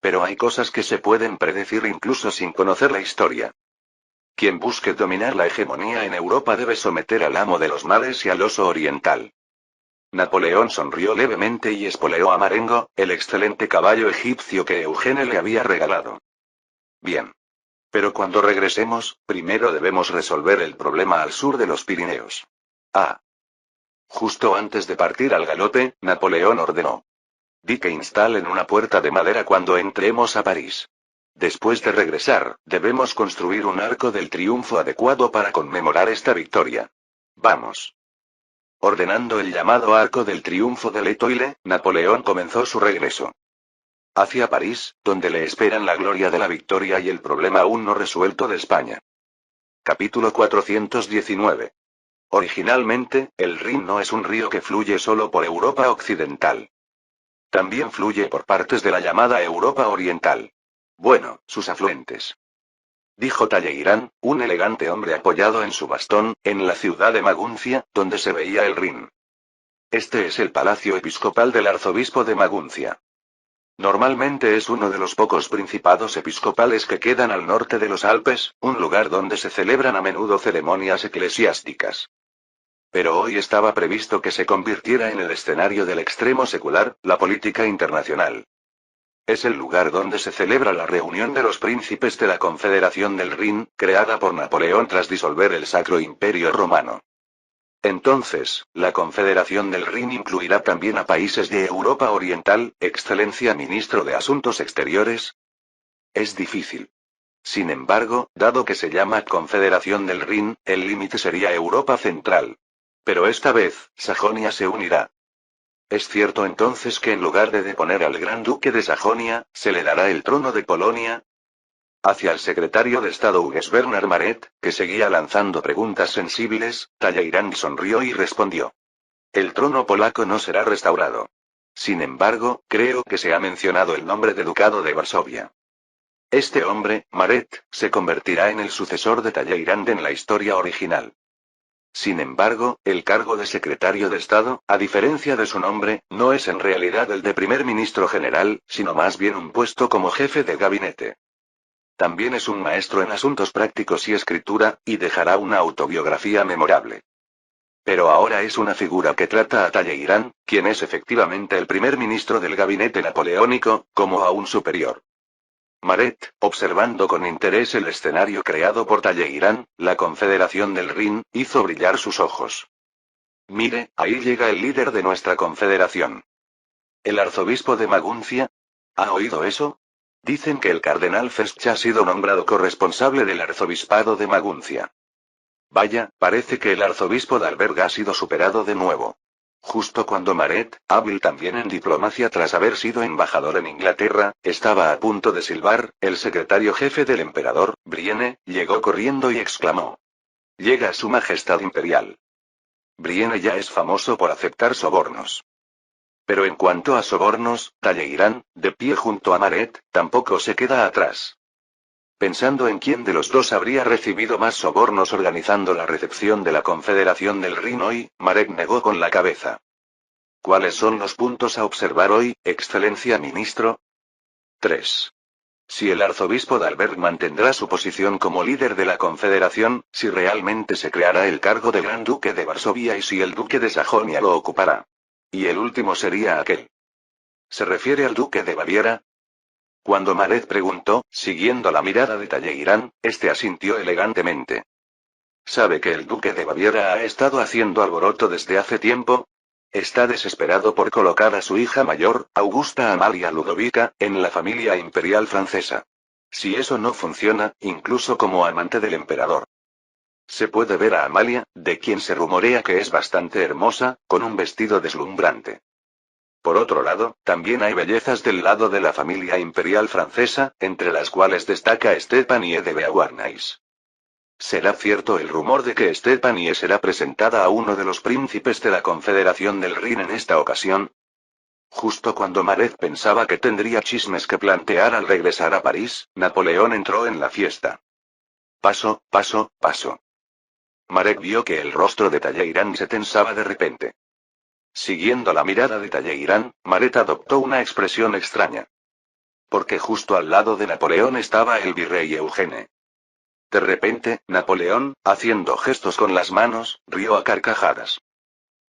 Pero hay cosas que se pueden predecir incluso sin conocer la historia. Quien busque dominar la hegemonía en Europa debe someter al amo de los mares y al oso oriental. Napoleón sonrió levemente y espoleó a Marengo, el excelente caballo egipcio que Eugene le había regalado. Bien. Pero cuando regresemos, primero debemos resolver el problema al sur de los Pirineos. Ah. Justo antes de partir al galope, Napoleón ordenó. Di que instalen una puerta de madera cuando entremos a París. Después de regresar, debemos construir un arco del triunfo adecuado para conmemorar esta victoria. Vamos. Ordenando el llamado Arco del Triunfo de l'Étoile, Napoleón comenzó su regreso hacia París, donde le esperan la gloria de la victoria y el problema aún no resuelto de España. Capítulo 419. Originalmente, el Rin no es un río que fluye solo por Europa occidental. También fluye por partes de la llamada Europa oriental. Bueno, sus afluentes. Dijo Talleyrand, un elegante hombre apoyado en su bastón, en la ciudad de Maguncia, donde se veía el Rin. Este es el palacio episcopal del arzobispo de Maguncia. Normalmente es uno de los pocos principados episcopales que quedan al norte de los Alpes, un lugar donde se celebran a menudo ceremonias eclesiásticas. Pero hoy estaba previsto que se convirtiera en el escenario del extremo secular, la política internacional. Es el lugar donde se celebra la reunión de los príncipes de la Confederación del Rin, creada por Napoleón tras disolver el Sacro Imperio Romano. Entonces, la Confederación del Rin incluirá también a países de Europa Oriental, Excelencia Ministro de Asuntos Exteriores. Es difícil. Sin embargo, dado que se llama Confederación del Rin, el límite sería Europa Central. Pero esta vez, Sajonia se unirá. ¿Es cierto entonces que en lugar de deponer al Gran Duque de Sajonia, se le dará el trono de Polonia? Hacia el secretario de Estado Hugues Bernard Maret, que seguía lanzando preguntas sensibles, Talleyrand sonrió y respondió. El trono polaco no será restaurado. Sin embargo, creo que se ha mencionado el nombre de Ducado de Varsovia. Este hombre, Maret, se convertirá en el sucesor de Talleyrand en la historia original. Sin embargo, el cargo de secretario de Estado, a diferencia de su nombre, no es en realidad el de primer ministro general, sino más bien un puesto como jefe de gabinete. También es un maestro en asuntos prácticos y escritura, y dejará una autobiografía memorable. Pero ahora es una figura que trata a Talleyrand, quien es efectivamente el primer ministro del gabinete napoleónico, como a un superior. Maret, observando con interés el escenario creado por Talleyrand, la Confederación del Rin, hizo brillar sus ojos. Mire, ahí llega el líder de nuestra confederación. ¿El arzobispo de Maguncia? ¿Ha oído eso? Dicen que el cardenal Fesch ha sido nombrado corresponsable del arzobispado de Maguncia. Vaya, parece que el arzobispo de Alberga ha sido superado de nuevo. Justo cuando Maret, hábil también en diplomacia tras haber sido embajador en Inglaterra, estaba a punto de silbar, el secretario jefe del emperador, Brienne, llegó corriendo y exclamó. Llega Su Majestad Imperial. Brienne ya es famoso por aceptar sobornos. Pero en cuanto a sobornos, Talleyrand, de pie junto a Maret, tampoco se queda atrás. Pensando en quién de los dos habría recibido más sobornos organizando la recepción de la Confederación del Rin hoy, Maret negó con la cabeza. ¿Cuáles son los puntos a observar hoy, Excelencia Ministro? 3. Si el arzobispo de Alberg mantendrá su posición como líder de la Confederación, si realmente se creará el cargo de Gran Duque de Varsovia y si el Duque de Sajonia lo ocupará. Y el último sería aquel. ¿Se refiere al Duque de Baviera? Cuando Maret preguntó, siguiendo la mirada de Talleyrand, este asintió elegantemente. ¿Sabe que el Duque de Baviera ha estado haciendo alboroto desde hace tiempo? Está desesperado por colocar a su hija mayor, Augusta Amalia Ludovica, en la familia imperial francesa. Si eso no funciona, incluso como amante del emperador. Se puede ver a Amalia, de quien se rumorea que es bastante hermosa, con un vestido deslumbrante. Por otro lado, también hay bellezas del lado de la familia imperial francesa, entre las cuales destaca Stephanie de Beauharnais. ¿Será cierto el rumor de que Stephanie será presentada a uno de los príncipes de la Confederación del Rin en esta ocasión? Justo cuando Marek pensaba que tendría chismes que plantear al regresar a París, Napoleón entró en la fiesta. Paso, paso, paso. Marek vio que el rostro de Talleyrand se tensaba de repente. Siguiendo la mirada de Talleyrand, Marek adoptó una expresión extraña. Porque justo al lado de Napoleón estaba el virrey Eugene. De repente, Napoleón, haciendo gestos con las manos, rió a carcajadas.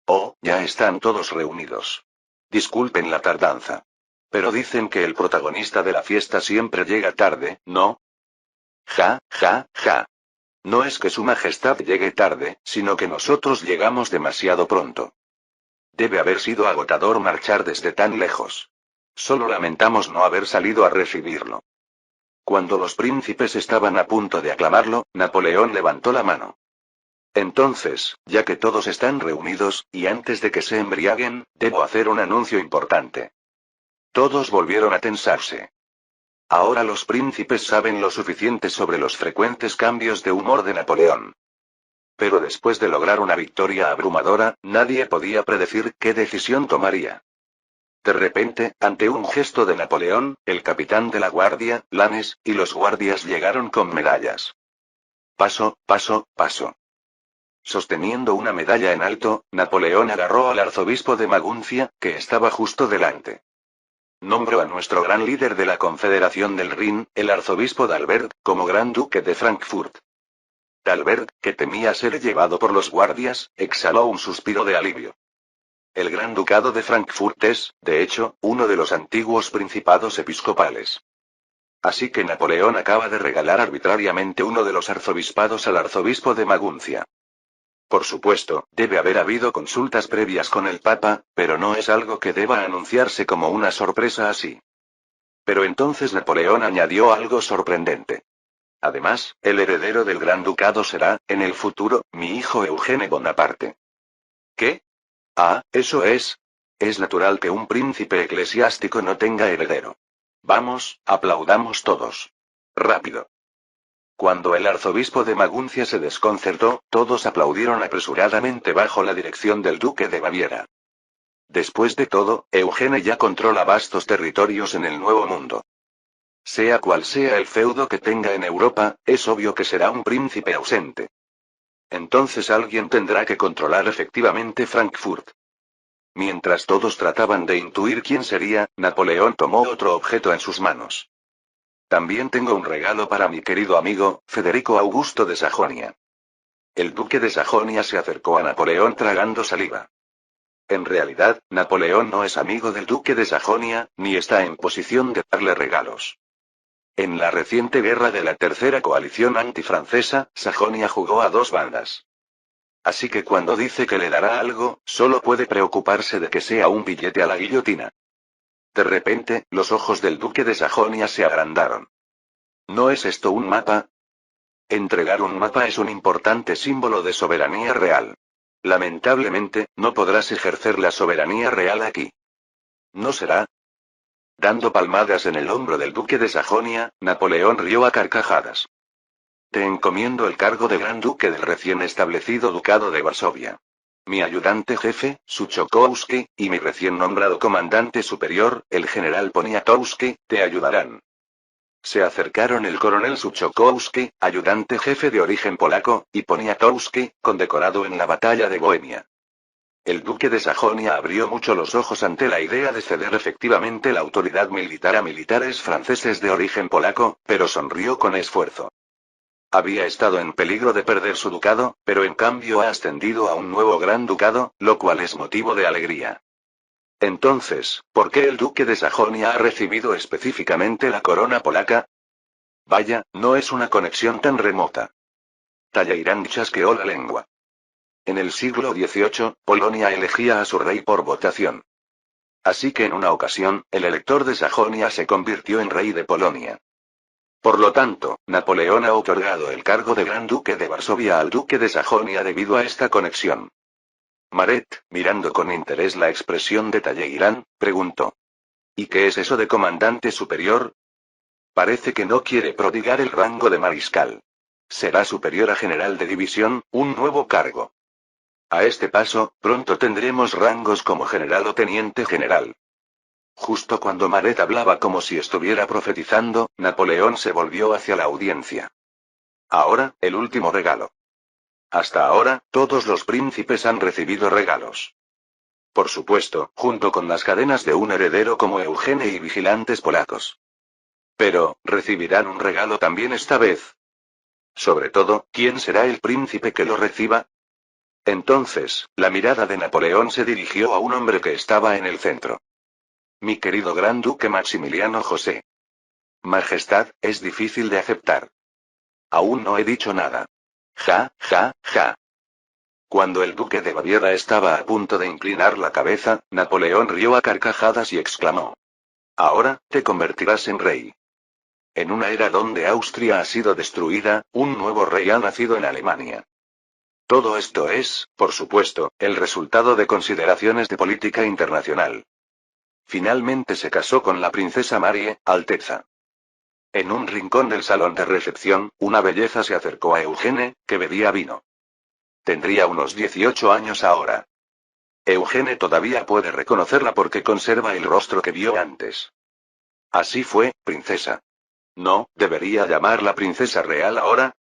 Oh, ya están todos reunidos. Disculpen la tardanza. Pero dicen que el protagonista de la fiesta siempre llega tarde, ¿no? Ja, ja, ja. No es que su majestad llegue tarde, sino que nosotros llegamos demasiado pronto. Debe haber sido agotador marchar desde tan lejos. Solo lamentamos no haber salido a recibirlo. Cuando los príncipes estaban a punto de aclamarlo, Napoleón levantó la mano. Entonces, ya que todos están reunidos, y antes de que se embriaguen, debo hacer un anuncio importante. Todos volvieron a tensarse. Ahora los príncipes saben lo suficiente sobre los frecuentes cambios de humor de Napoleón. Pero después de lograr una victoria abrumadora, nadie podía predecir qué decisión tomaría. De repente, ante un gesto de Napoleón, el capitán de la guardia, Lannes, y los guardias llegaron con medallas. Paso, paso, paso. Sosteniendo una medalla en alto, Napoleón agarró al arzobispo de Maguncia, que estaba justo delante. Nombro a nuestro gran líder de la Confederación del Rin, el arzobispo d'Albert, como gran duque de Frankfurt. D'Albert, que temía ser llevado por los guardias, exhaló un suspiro de alivio. El Gran Ducado de Frankfurt es, de hecho, uno de los antiguos principados episcopales. Así que Napoleón acaba de regalar arbitrariamente uno de los arzobispados al arzobispo de Maguncia. Por supuesto, debe haber habido consultas previas con el Papa, pero no es algo que deba anunciarse como una sorpresa así. Pero entonces Napoleón añadió algo sorprendente. Además, el heredero del Gran Ducado será, en el futuro, mi hijo Eugene Bonaparte. ¿Qué? Ah, eso es. Es natural que un príncipe eclesiástico no tenga heredero. Vamos, aplaudamos todos. Rápido. Cuando el arzobispo de Maguncia se desconcertó, todos aplaudieron apresuradamente bajo la dirección del duque de Baviera. Después de todo, Eugene ya controla vastos territorios en el Nuevo Mundo. Sea cual sea el feudo que tenga en Europa, es obvio que será un príncipe ausente. Entonces alguien tendrá que controlar efectivamente Frankfurt. Mientras todos trataban de intuir quién sería, Napoleón tomó otro objeto en sus manos. También tengo un regalo para mi querido amigo, Federico Augusto de Sajonia. El duque de Sajonia se acercó a Napoleón tragando saliva. En realidad, Napoleón no es amigo del duque de Sajonia, ni está en posición de darle regalos. En la reciente guerra de la Tercera Coalición antifrancesa, Sajonia jugó a dos bandas. Así que cuando dice que le dará algo, solo puede preocuparse de que sea un billete a la guillotina. De repente, los ojos del duque de Sajonia se agrandaron. ¿No es esto un mapa? Entregar un mapa es un importante símbolo de soberanía real. Lamentablemente, no podrás ejercer la soberanía real aquí. ¿No será? Dando palmadas en el hombro del duque de Sajonia, Napoleón rió a carcajadas. Te encomiendo el cargo de Gran Duque del recién establecido Ducado de Varsovia. Mi ayudante jefe, Suchokowski, y mi recién nombrado comandante superior, el general Poniatowski, te ayudarán. Se acercaron el coronel Suchokowski, ayudante jefe de origen polaco, y Poniatowski, condecorado en la batalla de Bohemia. El duque de Sajonia abrió mucho los ojos ante la idea de ceder efectivamente la autoridad militar a militares franceses de origen polaco, pero sonrió con esfuerzo. Había estado en peligro de perder su ducado, pero en cambio ha ascendido a un nuevo gran ducado, lo cual es motivo de alegría. Entonces, ¿por qué el duque de Sajonia ha recibido específicamente la corona polaca? Vaya, no es una conexión tan remota. Talleyrand chasqueó la lengua. En el siglo XVIII, Polonia elegía a su rey por votación. Así que en una ocasión, el elector de Sajonia se convirtió en rey de Polonia. Por lo tanto, Napoleón ha otorgado el cargo de Gran Duque de Varsovia al Duque de Sajonia debido a esta conexión. Maret, mirando con interés la expresión de Talleyrand, preguntó. ¿Y qué es eso de comandante superior? Parece que no quiere prodigar el rango de mariscal. Será superior a general de división, un nuevo cargo. A este paso, pronto tendremos rangos como general o teniente general. Justo cuando Maret hablaba como si estuviera profetizando, Napoleón se volvió hacia la audiencia. Ahora, el último regalo. Hasta ahora, todos los príncipes han recibido regalos. Por supuesto, junto con las cadenas de un heredero como Eugene y vigilantes polacos. Pero, ¿recibirán un regalo también esta vez? Sobre todo, ¿quién será el príncipe que lo reciba? Entonces, la mirada de Napoleón se dirigió a un hombre que estaba en el centro. Mi querido Gran Duque Maximiliano José. Majestad, es difícil de aceptar. Aún no he dicho nada. Ja, ja, ja. Cuando el duque de Baviera estaba a punto de inclinar la cabeza, Napoleón rió a carcajadas y exclamó. Ahora, te convertirás en rey. En una era donde Austria ha sido destruida, un nuevo rey ha nacido en Alemania. Todo esto es, por supuesto, el resultado de consideraciones de política internacional. Finalmente se casó con la princesa Marie, Alteza. En un rincón del salón de recepción, una belleza se acercó a Eugene, que bebía vino. Tendría unos 18 años ahora. Eugene todavía puede reconocerla porque conserva el rostro que vio antes. Así fue, princesa. No, ¿debería llamarla princesa real ahora?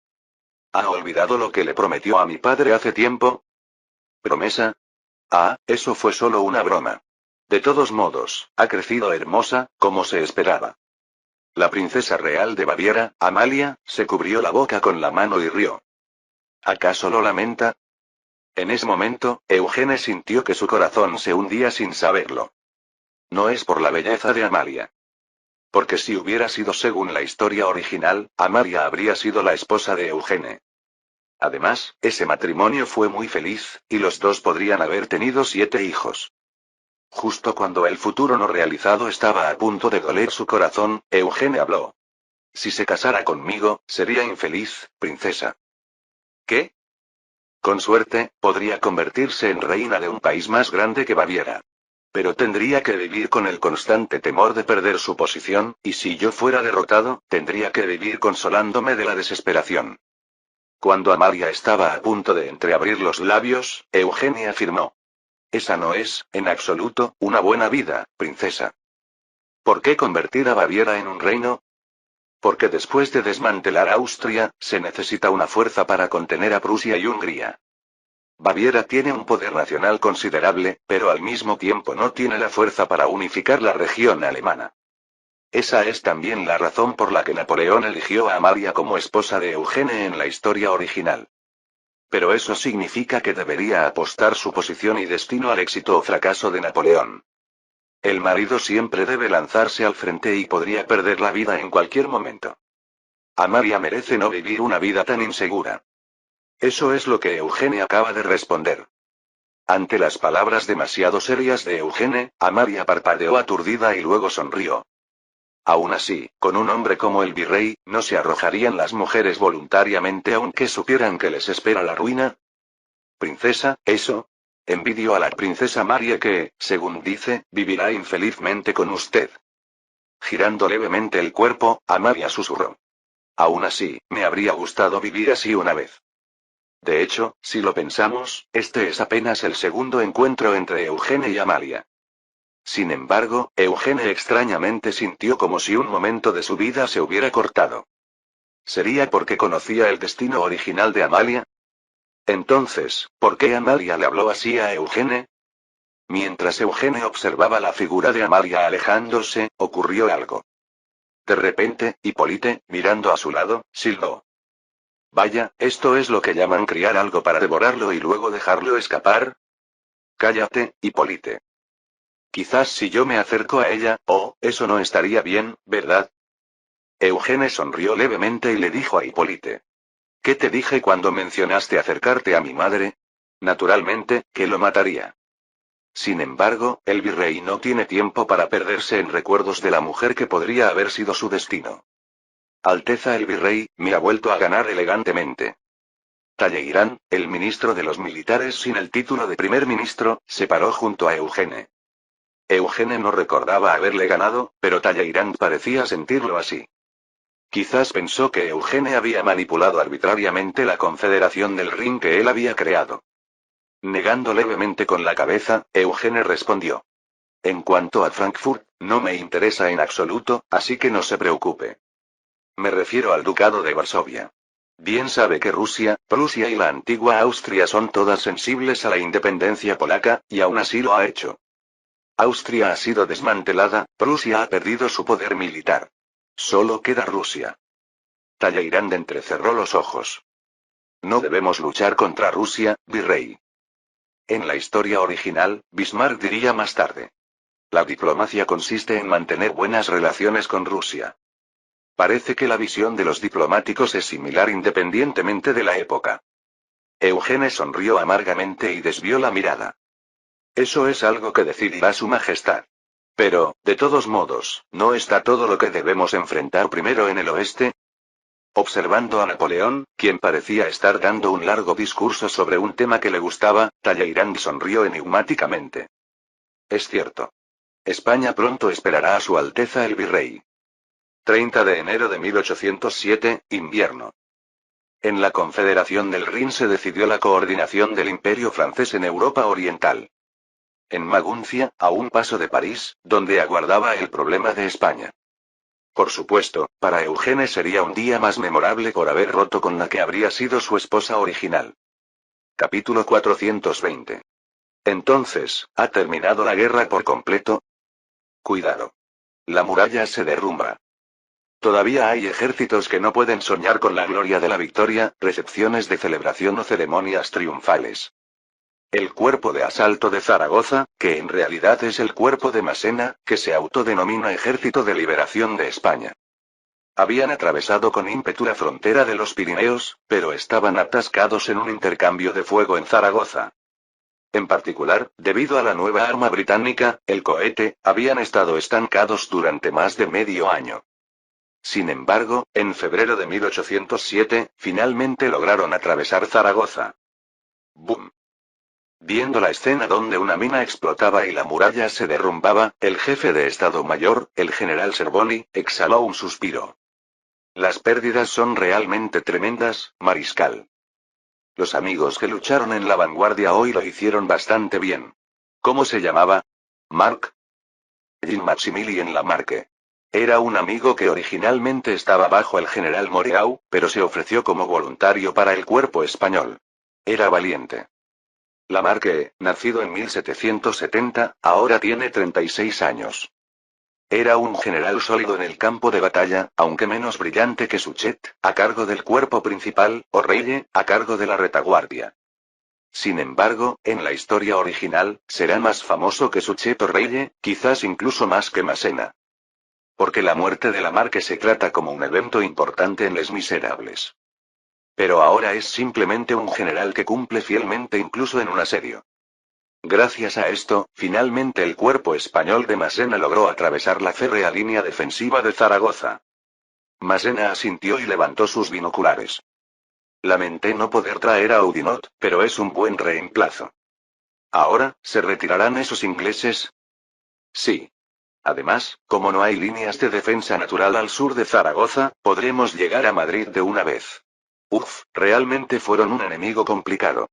¿Ha olvidado lo que le prometió a mi padre hace tiempo? ¿Promesa? Ah, eso fue solo una broma. De todos modos, ha crecido hermosa, como se esperaba. La princesa real de Baviera, Amalia, se cubrió la boca con la mano y rió. ¿Acaso lo lamenta? En ese momento, Eugene sintió que su corazón se hundía sin saberlo. No es por la belleza de Amalia. Porque si hubiera sido según la historia original, Amalia habría sido la esposa de Eugene. Además, ese matrimonio fue muy feliz, y los dos podrían haber tenido 7 hijos. Justo cuando el futuro no realizado estaba a punto de doler su corazón, Eugene habló. Si se casara conmigo, sería infeliz, princesa. ¿Qué? Con suerte, podría convertirse en reina de un país más grande que Baviera. Pero tendría que vivir con el constante temor de perder su posición, y si yo fuera derrotado, tendría que vivir consolándome de la desesperación. Cuando Amalia estaba a punto de entreabrir los labios, Eugenie afirmó. Esa no es, en absoluto, una buena vida, princesa. ¿Por qué convertir a Baviera en un reino? Porque después de desmantelar Austria, se necesita una fuerza para contener a Prusia y Hungría. Baviera tiene un poder nacional considerable, pero al mismo tiempo no tiene la fuerza para unificar la región alemana. Esa es también la razón por la que Napoleón eligió a Amalia como esposa de Eugene en la historia original. Pero eso significa que debería apostar su posición y destino al éxito o fracaso de Napoleón. El marido siempre debe lanzarse al frente y podría perder la vida en cualquier momento. Amalia merece no vivir una vida tan insegura. Eso es lo que Eugene acaba de responder. Ante las palabras demasiado serias de Eugene, Amalia parpadeó aturdida y luego sonrió. Aún así, con un hombre como el virrey, ¿no se arrojarían las mujeres voluntariamente aunque supieran que les espera la ruina? Princesa, ¿eso? Envidio a la princesa Marie que, según dice, vivirá infelizmente con usted. Girando levemente el cuerpo, Amalia susurró. Aún así, me habría gustado vivir así una vez. De hecho, si lo pensamos, este es apenas el segundo encuentro entre Eugene y Amalia. Sin embargo, Eugene extrañamente sintió como si un momento de su vida se hubiera cortado. ¿Sería porque conocía el destino original de Amalia? Entonces, ¿por qué Amalia le habló así a Eugene? Mientras Eugene observaba la figura de Amalia alejándose, ocurrió algo. De repente, Hipólite, mirando a su lado, silbó. Vaya, ¿esto es lo que llaman criar algo para devorarlo y luego dejarlo escapar? Cállate, Hipólite. Quizás si yo me acerco a ella, eso no estaría bien, ¿verdad? Eugene sonrió levemente y le dijo a Hipólite. ¿Qué te dije cuando mencionaste acercarte a mi madre? Naturalmente, que lo mataría. Sin embargo, el virrey no tiene tiempo para perderse en recuerdos de la mujer que podría haber sido su destino. Alteza el virrey, me ha vuelto a ganar elegantemente. Talleyrand, el ministro de los militares sin el título de primer ministro, se paró junto a Eugene. Eugene no recordaba haberle ganado, pero Talleyrand parecía sentirlo así. Quizás pensó que Eugene había manipulado arbitrariamente la confederación del ring que él había creado. Negando levemente con la cabeza, Eugene respondió. En cuanto a Frankfurt, no me interesa en absoluto, así que no se preocupe. Me refiero al Ducado de Varsovia. Bien sabe que Rusia, Prusia y la antigua Austria son todas sensibles a la independencia polaca, y aún así lo ha hecho. Austria ha sido desmantelada, Prusia ha perdido su poder militar. Solo queda Rusia. Talleyrand entrecerró los ojos. No debemos luchar contra Rusia, virrey. En la historia original, Bismarck diría más tarde. La diplomacia consiste en mantener buenas relaciones con Rusia. Parece que la visión de los diplomáticos es similar independientemente de la época. Eugene sonrió amargamente y desvió la mirada. Eso es algo que decidirá su majestad. Pero, de todos modos, ¿no está todo lo que debemos enfrentar primero en el oeste? Observando a Napoleón, quien parecía estar dando un largo discurso sobre un tema que le gustaba, Talleyrand sonrió enigmáticamente. Es cierto. España pronto esperará a Su Alteza el Virrey. 30 de enero de 1807, invierno. En la Confederación del Rin se decidió la coordinación del Imperio francés en Europa Oriental. En Maguncia, a un paso de París, donde aguardaba el problema de España. Por supuesto, para Eugene sería un día más memorable por haber roto con la que habría sido su esposa original. Capítulo 420. Entonces, ¿ha terminado la guerra por completo? Cuidado. La muralla se derrumba. Todavía hay ejércitos que no pueden soñar con la gloria de la victoria, recepciones de celebración o ceremonias triunfales. El cuerpo de asalto de Zaragoza, que en realidad es el cuerpo de Massena, que se autodenomina Ejército de Liberación de España. Habían atravesado con ímpetu la frontera de los Pirineos, pero estaban atascados en un intercambio de fuego en Zaragoza. En particular, debido a la nueva arma británica, el cohete, habían estado estancados durante más de medio año. Sin embargo, en febrero de 1807, finalmente lograron atravesar Zaragoza. ¡Bum! Viendo la escena donde una mina explotaba y la muralla se derrumbaba, el jefe de Estado Mayor, el general Serboni, exhaló un suspiro. Las pérdidas son realmente tremendas, mariscal. Los amigos que lucharon en la vanguardia hoy lo hicieron bastante bien. ¿Cómo se llamaba? ¿Marc? Jean-Maximilien Lamarque. Era un amigo que originalmente estaba bajo el general Moreau, pero se ofreció como voluntario para el cuerpo español. Era valiente. Lamarque, nacido en 1770, ahora tiene 36 años. Era un general sólido en el campo de batalla, aunque menos brillante que Suchet, a cargo del cuerpo principal, o Reille, a cargo de la retaguardia. Sin embargo, en la historia original, será más famoso que Suchet o Reille, quizás incluso más que Massena. Porque la muerte de Lamarque se trata como un evento importante en Les Miserables. Pero ahora es simplemente un general que cumple fielmente incluso en un asedio. Gracias a esto, finalmente el cuerpo español de Massena logró atravesar la férrea línea defensiva de Zaragoza. Massena asintió y levantó sus binoculares. Lamenté no poder traer a Oudinot, pero es un buen reemplazo. ¿Ahora, se retirarán esos ingleses? Sí. Además, como no hay líneas de defensa natural al sur de Zaragoza, podremos llegar a Madrid de una vez. Uf, realmente fueron un enemigo complicado.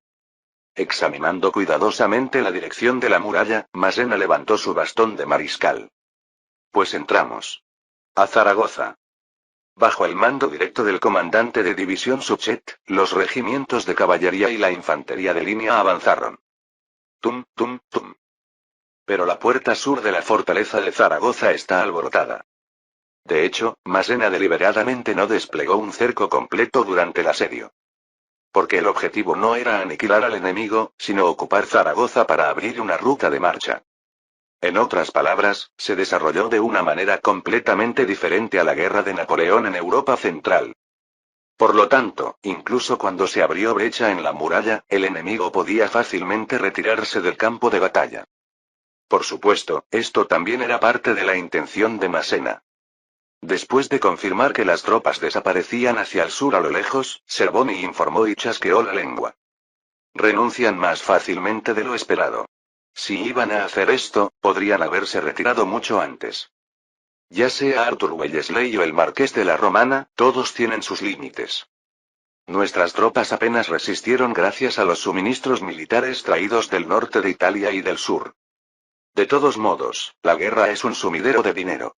Examinando cuidadosamente la dirección de la muralla, Massena levantó su bastón de mariscal. Pues entramos. A Zaragoza. Bajo el mando directo del comandante de división Suchet, los regimientos de caballería y la infantería de línea avanzaron. Tum, tum, tum. Pero la puerta sur de la fortaleza de Zaragoza está alborotada. De hecho, Massena deliberadamente no desplegó un cerco completo durante el asedio. Porque el objetivo no era aniquilar al enemigo, sino ocupar Zaragoza para abrir una ruta de marcha. En otras palabras, se desarrolló de una manera completamente diferente a la guerra de Napoleón en Europa Central. Por lo tanto, incluso cuando se abrió brecha en la muralla, el enemigo podía fácilmente retirarse del campo de batalla. Por supuesto, esto también era parte de la intención de Massena. Después de confirmar que las tropas desaparecían hacia el sur a lo lejos, Serboni informó y chasqueó la lengua. Renuncian más fácilmente de lo esperado. Si iban a hacer esto, podrían haberse retirado mucho antes. Ya sea Arthur Wellesley o el Marqués de la Romana, todos tienen sus límites. Nuestras tropas apenas resistieron gracias a los suministros militares traídos del norte de Italia y del sur. De todos modos, la guerra es un sumidero de dinero.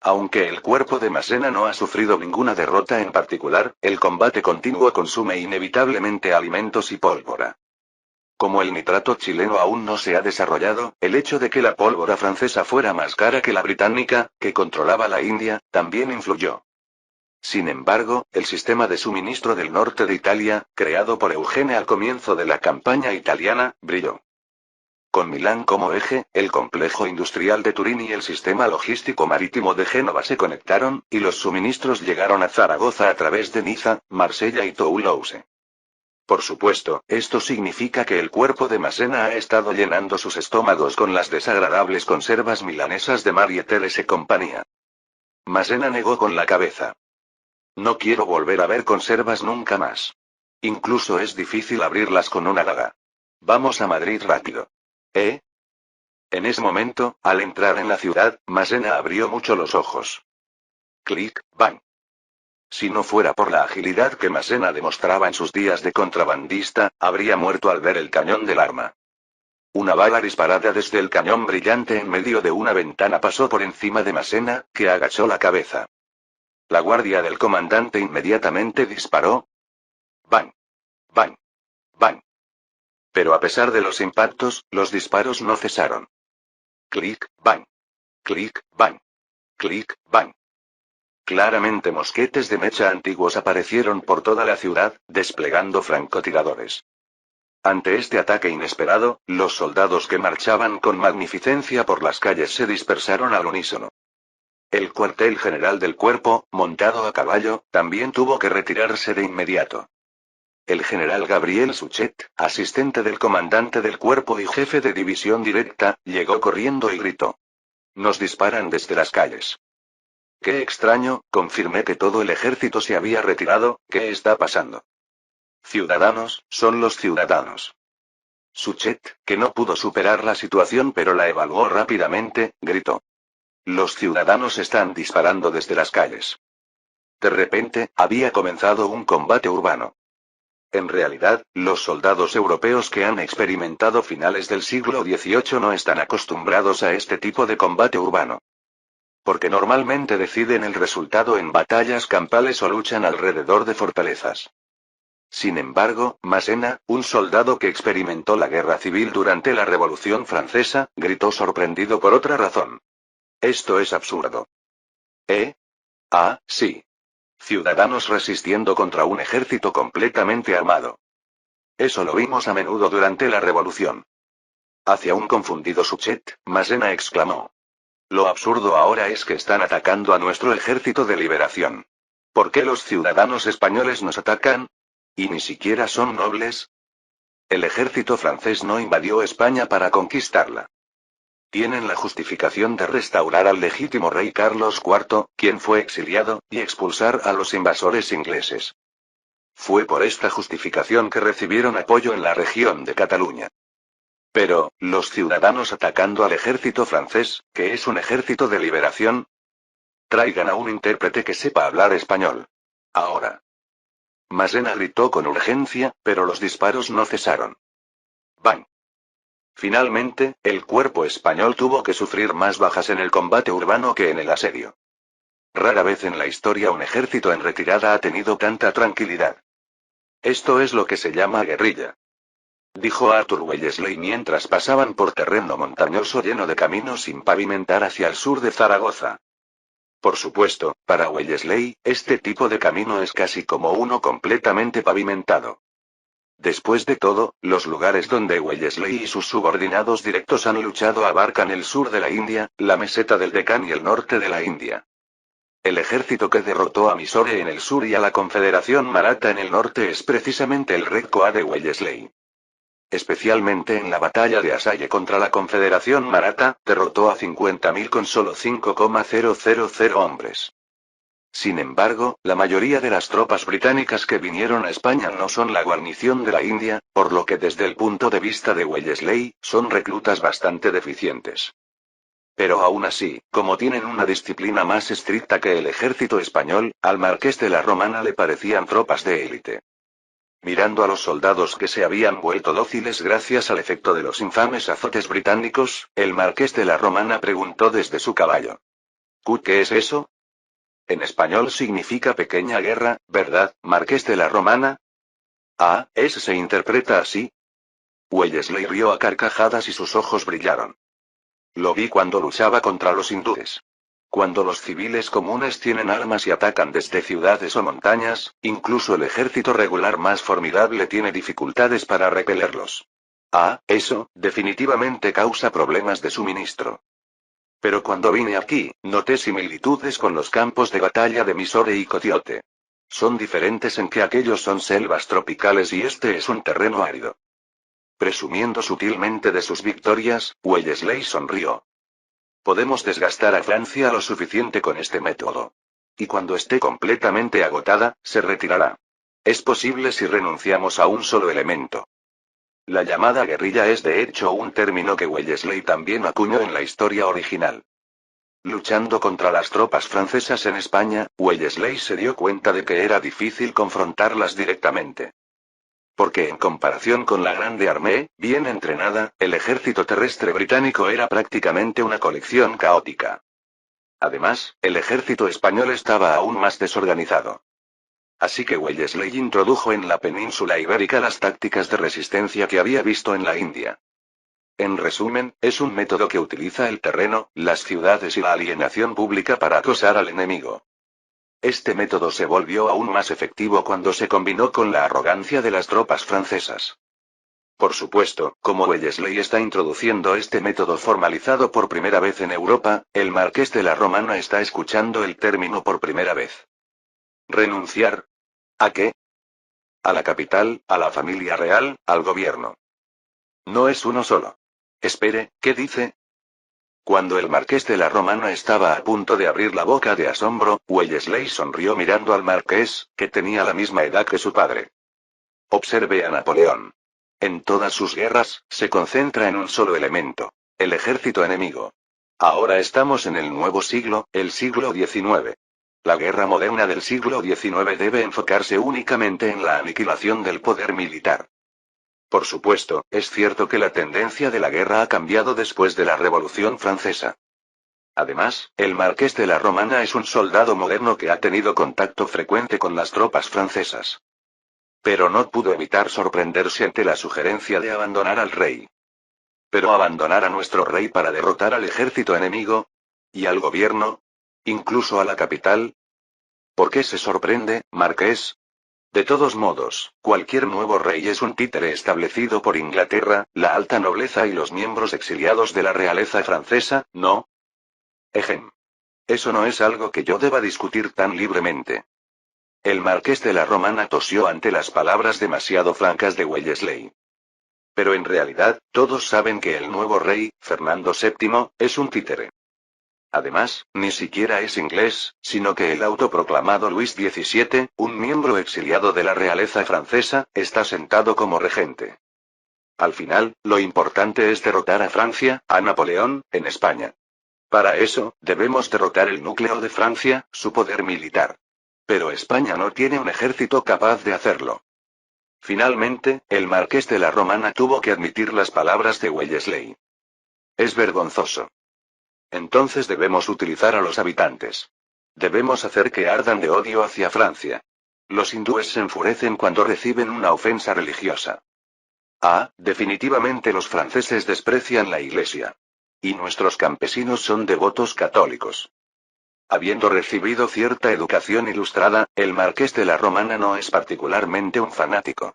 Aunque el cuerpo de Massena no ha sufrido ninguna derrota en particular, el combate continuo consume inevitablemente alimentos y pólvora. Como el nitrato chileno aún no se ha desarrollado, el hecho de que la pólvora francesa fuera más cara que la británica, que controlaba la India, también influyó. Sin embargo, el sistema de suministro del norte de Italia, creado por Eugene al comienzo de la campaña italiana, brilló. Con Milán como eje, el complejo industrial de Turín y el sistema logístico marítimo de Génova se conectaron, y los suministros llegaron a Zaragoza a través de Niza, Marsella y Toulouse. Por supuesto, esto significa que el cuerpo de Massena ha estado llenando sus estómagos con las desagradables conservas milanesas de Marie Thérèse compañía. Massena negó con la cabeza. No quiero volver a ver conservas nunca más. Incluso es difícil abrirlas con una daga. Vamos a Madrid rápido. ¿Eh? En ese momento, al entrar en la ciudad, Massena abrió mucho los ojos. Clic, bang. Si no fuera por la agilidad que Massena demostraba en sus días de contrabandista, habría muerto al ver el cañón del arma. Una bala disparada desde el cañón brillante en medio de una ventana pasó por encima de Massena, que agachó la cabeza. La guardia del comandante inmediatamente disparó. Bang. Bang. Bang. Pero a pesar de los impactos, los disparos no cesaron. Clic, bang. Clic, bang. Clic, bang. Claramente mosquetes de mecha antiguos aparecieron por toda la ciudad, desplegando francotiradores. Ante este ataque inesperado, los soldados que marchaban con magnificencia por las calles se dispersaron al unísono. El cuartel general del cuerpo, montado a caballo, también tuvo que retirarse de inmediato. El general Gabriel Suchet, asistente del comandante del cuerpo y jefe de división directa, llegó corriendo y gritó. Nos disparan desde las calles. Qué extraño, confirmé que todo el ejército se había retirado, ¿qué está pasando? Ciudadanos, son los ciudadanos. Suchet, que no pudo superar la situación pero la evaluó rápidamente, gritó. Los ciudadanos están disparando desde las calles. De repente, había comenzado un combate urbano. En realidad, los soldados europeos que han experimentado finales del siglo XVIII no están acostumbrados a este tipo de combate urbano. Porque normalmente deciden el resultado en batallas campales o luchan alrededor de fortalezas. Sin embargo, Massena, un soldado que experimentó la guerra civil durante la Revolución Francesa, gritó sorprendido por otra razón. Esto es absurdo. ¿Eh? Ah, sí. Ciudadanos resistiendo contra un ejército completamente armado. Eso lo vimos a menudo durante la Revolución. Hacia un confundido Suchet, Massena exclamó. Lo absurdo ahora es que están atacando a nuestro ejército de liberación. ¿Por qué los ciudadanos españoles nos atacan? ¿Y ni siquiera son nobles? El ejército francés no invadió España para conquistarla. Tienen la justificación de restaurar al legítimo rey Carlos IV, quien fue exiliado, y expulsar a los invasores ingleses. Fue por esta justificación que recibieron apoyo en la región de Cataluña. Pero, ¿los ciudadanos atacando al ejército francés, que es un ejército de liberación? Traigan a un intérprete que sepa hablar español. Ahora. Massena gritó con urgencia, pero los disparos no cesaron. ¡Bang! Finalmente, el cuerpo español tuvo que sufrir más bajas en el combate urbano que en el asedio. Rara vez en la historia un ejército en retirada ha tenido tanta tranquilidad. Esto es lo que se llama guerrilla. Dijo Arthur Wellesley mientras pasaban por terreno montañoso lleno de caminos sin pavimentar hacia el sur de Zaragoza. Por supuesto, para Wellesley, este tipo de camino es casi como uno completamente pavimentado. Después de todo, los lugares donde Wellesley y sus subordinados directos han luchado abarcan el sur de la India, la meseta del Deccan y el norte de la India. El ejército que derrotó a Mysore en el sur y a la Confederación Maratha en el norte es precisamente el Red Coat de Wellesley. Especialmente en la batalla de Asalle contra la Confederación Maratha, derrotó a 50.000 con solo 5,000 hombres. Sin embargo, la mayoría de las tropas británicas que vinieron a España no son la guarnición de la India, por lo que desde el punto de vista de Wellesley, son reclutas bastante deficientes. Pero aún así, como tienen una disciplina más estricta que el ejército español, al marqués de la Romana le parecían tropas de élite. Mirando a los soldados que se habían vuelto dóciles gracias al efecto de los infames azotes británicos, el marqués de la Romana preguntó desde su caballo. ¿Qué es eso? En español significa pequeña guerra, ¿verdad, marqués de la Romana? Ah, ¿ese se interpreta así? Wellesley rió a carcajadas y sus ojos brillaron. Lo vi cuando luchaba contra los hindúes. Cuando los civiles comunes tienen armas y atacan desde ciudades o montañas, incluso el ejército regular más formidable tiene dificultades para repelerlos. Ah, eso, definitivamente causa problemas de suministro. Pero cuando vine aquí, noté similitudes con los campos de batalla de Mysore y Cotiote. Son diferentes en que aquellos son selvas tropicales y este es un terreno árido. Presumiendo sutilmente de sus victorias, Wellesley sonrió. Podemos desgastar a Francia lo suficiente con este método. Y cuando esté completamente agotada, se retirará. Es posible si renunciamos a un solo elemento. La llamada guerrilla es de hecho un término que Wellesley también acuñó en la historia original. Luchando contra las tropas francesas en España, Wellesley se dio cuenta de que era difícil confrontarlas directamente. Porque en comparación con la Grande Armée, bien entrenada, el ejército terrestre británico era prácticamente una colección caótica. Además, el ejército español estaba aún más desorganizado. Así que Wellesley introdujo en la península ibérica las tácticas de resistencia que había visto en la India. En resumen, es un método que utiliza el terreno, las ciudades y la alienación pública para acosar al enemigo. Este método se volvió aún más efectivo cuando se combinó con la arrogancia de las tropas francesas. Por supuesto, como Wellesley está introduciendo este método formalizado por primera vez en Europa, el marqués de la Romana está escuchando el término por primera vez. ¿Renunciar? ¿A qué? A la capital, a la familia real, al gobierno. No es uno solo. Espere, ¿qué dice? Cuando el marqués de la Romana estaba a punto de abrir la boca de asombro, Wellesley sonrió mirando al marqués, que tenía la misma edad que su padre. Observe a Napoleón. En todas sus guerras, se concentra en un solo elemento: el ejército enemigo. Ahora estamos en el nuevo siglo, el siglo XIX. La guerra moderna del siglo XIX debe enfocarse únicamente en la aniquilación del poder militar. Por supuesto, es cierto que la tendencia de la guerra ha cambiado después de la Revolución Francesa. Además, el marqués de la Romana es un soldado moderno que ha tenido contacto frecuente con las tropas francesas. Pero no pudo evitar sorprenderse ante la sugerencia de abandonar al rey. ¿Pero abandonar a nuestro rey para derrotar al ejército enemigo? ¿Y al gobierno? ¿Incluso a la capital? ¿Por qué se sorprende, marqués? De todos modos, cualquier nuevo rey es un títere establecido por Inglaterra, la alta nobleza y los miembros exiliados de la realeza francesa, ¿no? Ejem. Eso no es algo que yo deba discutir tan libremente. El marqués de la Romana tosió ante las palabras demasiado francas de Wellesley. Pero en realidad, todos saben que el nuevo rey, Fernando VII, es un títere. Además, ni siquiera es inglés, sino que el autoproclamado Luis XVII, un miembro exiliado de la realeza francesa, está sentado como regente. Al final, lo importante es derrotar a Francia, a Napoleón, en España. Para eso, debemos derrotar el núcleo de Francia, su poder militar. Pero España no tiene un ejército capaz de hacerlo. Finalmente, el marqués de la Romana tuvo que admitir las palabras de Wellesley. Es vergonzoso. Entonces debemos utilizar a los habitantes. Debemos hacer que ardan de odio hacia Francia. Los hindúes se enfurecen cuando reciben una ofensa religiosa. Ah, definitivamente los franceses desprecian la Iglesia. Y nuestros campesinos son devotos católicos. Habiendo recibido cierta educación ilustrada, el marqués de la Romana no es particularmente un fanático.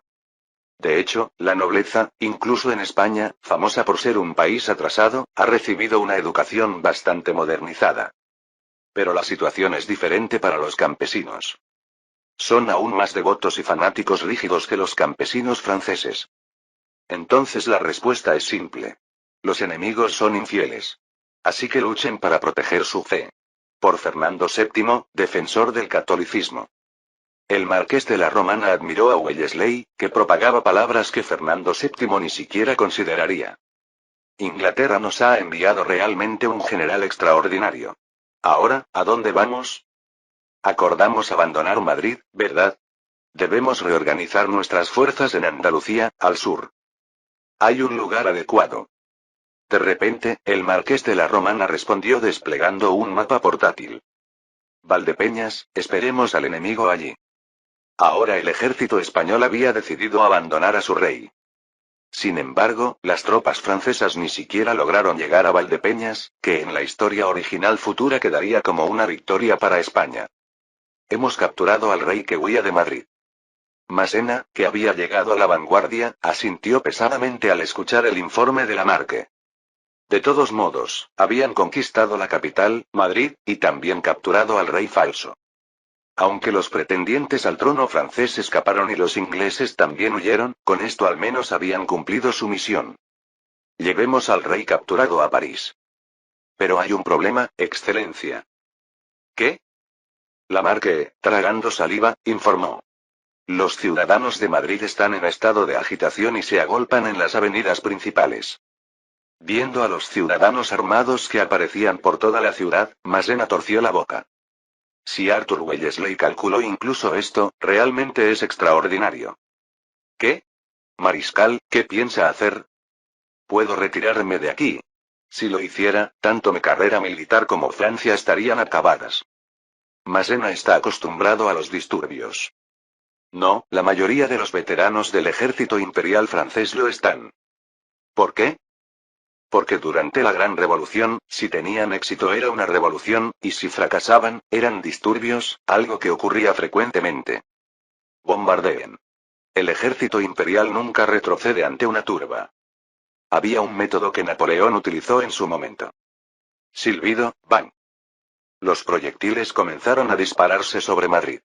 De hecho, la nobleza, incluso en España, famosa por ser un país atrasado, ha recibido una educación bastante modernizada. Pero la situación es diferente para los campesinos. Son aún más devotos y fanáticos rígidos que los campesinos franceses. Entonces la respuesta es simple. Los enemigos son infieles. Así que luchen para proteger su fe. por Fernando VII, defensor del catolicismo. El marqués de la Romana admiró a Wellesley, que propagaba palabras que Fernando VII ni siquiera consideraría. Inglaterra nos ha enviado realmente un general extraordinario. Ahora, ¿a dónde vamos? Acordamos abandonar Madrid, ¿verdad? Debemos reorganizar nuestras fuerzas en Andalucía, al sur. Hay un lugar adecuado. De repente, el marqués de la Romana respondió desplegando un mapa portátil. Valdepeñas, esperemos al enemigo allí. Ahora el ejército español había decidido abandonar a su rey. Sin embargo, las tropas francesas ni siquiera lograron llegar a Valdepeñas, que en la historia original futura quedaría como una victoria para España. Hemos capturado al rey que huía de Madrid. Massena, que había llegado a la vanguardia, asintió pesadamente al escuchar el informe de Lamarque. De todos modos, habían conquistado la capital, Madrid, y también capturado al rey falso. Aunque los pretendientes al trono francés escaparon y los ingleses también huyeron, con esto al menos habían cumplido su misión. Llevemos al rey capturado a París. Pero hay un problema, Excelencia. ¿Qué? Lamarque, tragando saliva, informó. Los ciudadanos de Madrid están en estado de agitación y se agolpan en las avenidas principales. Viendo a los ciudadanos armados que aparecían por toda la ciudad, Massena torció la boca. Si Arthur Wellesley calculó incluso esto, realmente es extraordinario. ¿Qué? Mariscal, ¿qué piensa hacer? Puedo retirarme de aquí. Si lo hiciera, tanto mi carrera militar como Francia estarían acabadas. Massena está acostumbrado a los disturbios. No, la mayoría de los veteranos del ejército imperial francés lo están. ¿Por qué? Porque durante la Gran Revolución, si tenían éxito era una revolución, y si fracasaban, eran disturbios, algo que ocurría frecuentemente. Bombardeen. El ejército imperial nunca retrocede ante una turba. Había un método que Napoleón utilizó en su momento. Silbido, ¡bang! Los proyectiles comenzaron a dispararse sobre Madrid.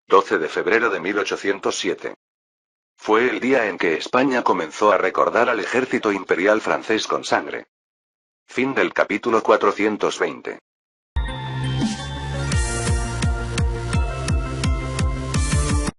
12 de febrero de 1807. Fue el día en que España comenzó a recordar al ejército imperial francés con sangre. Fin del capítulo 420.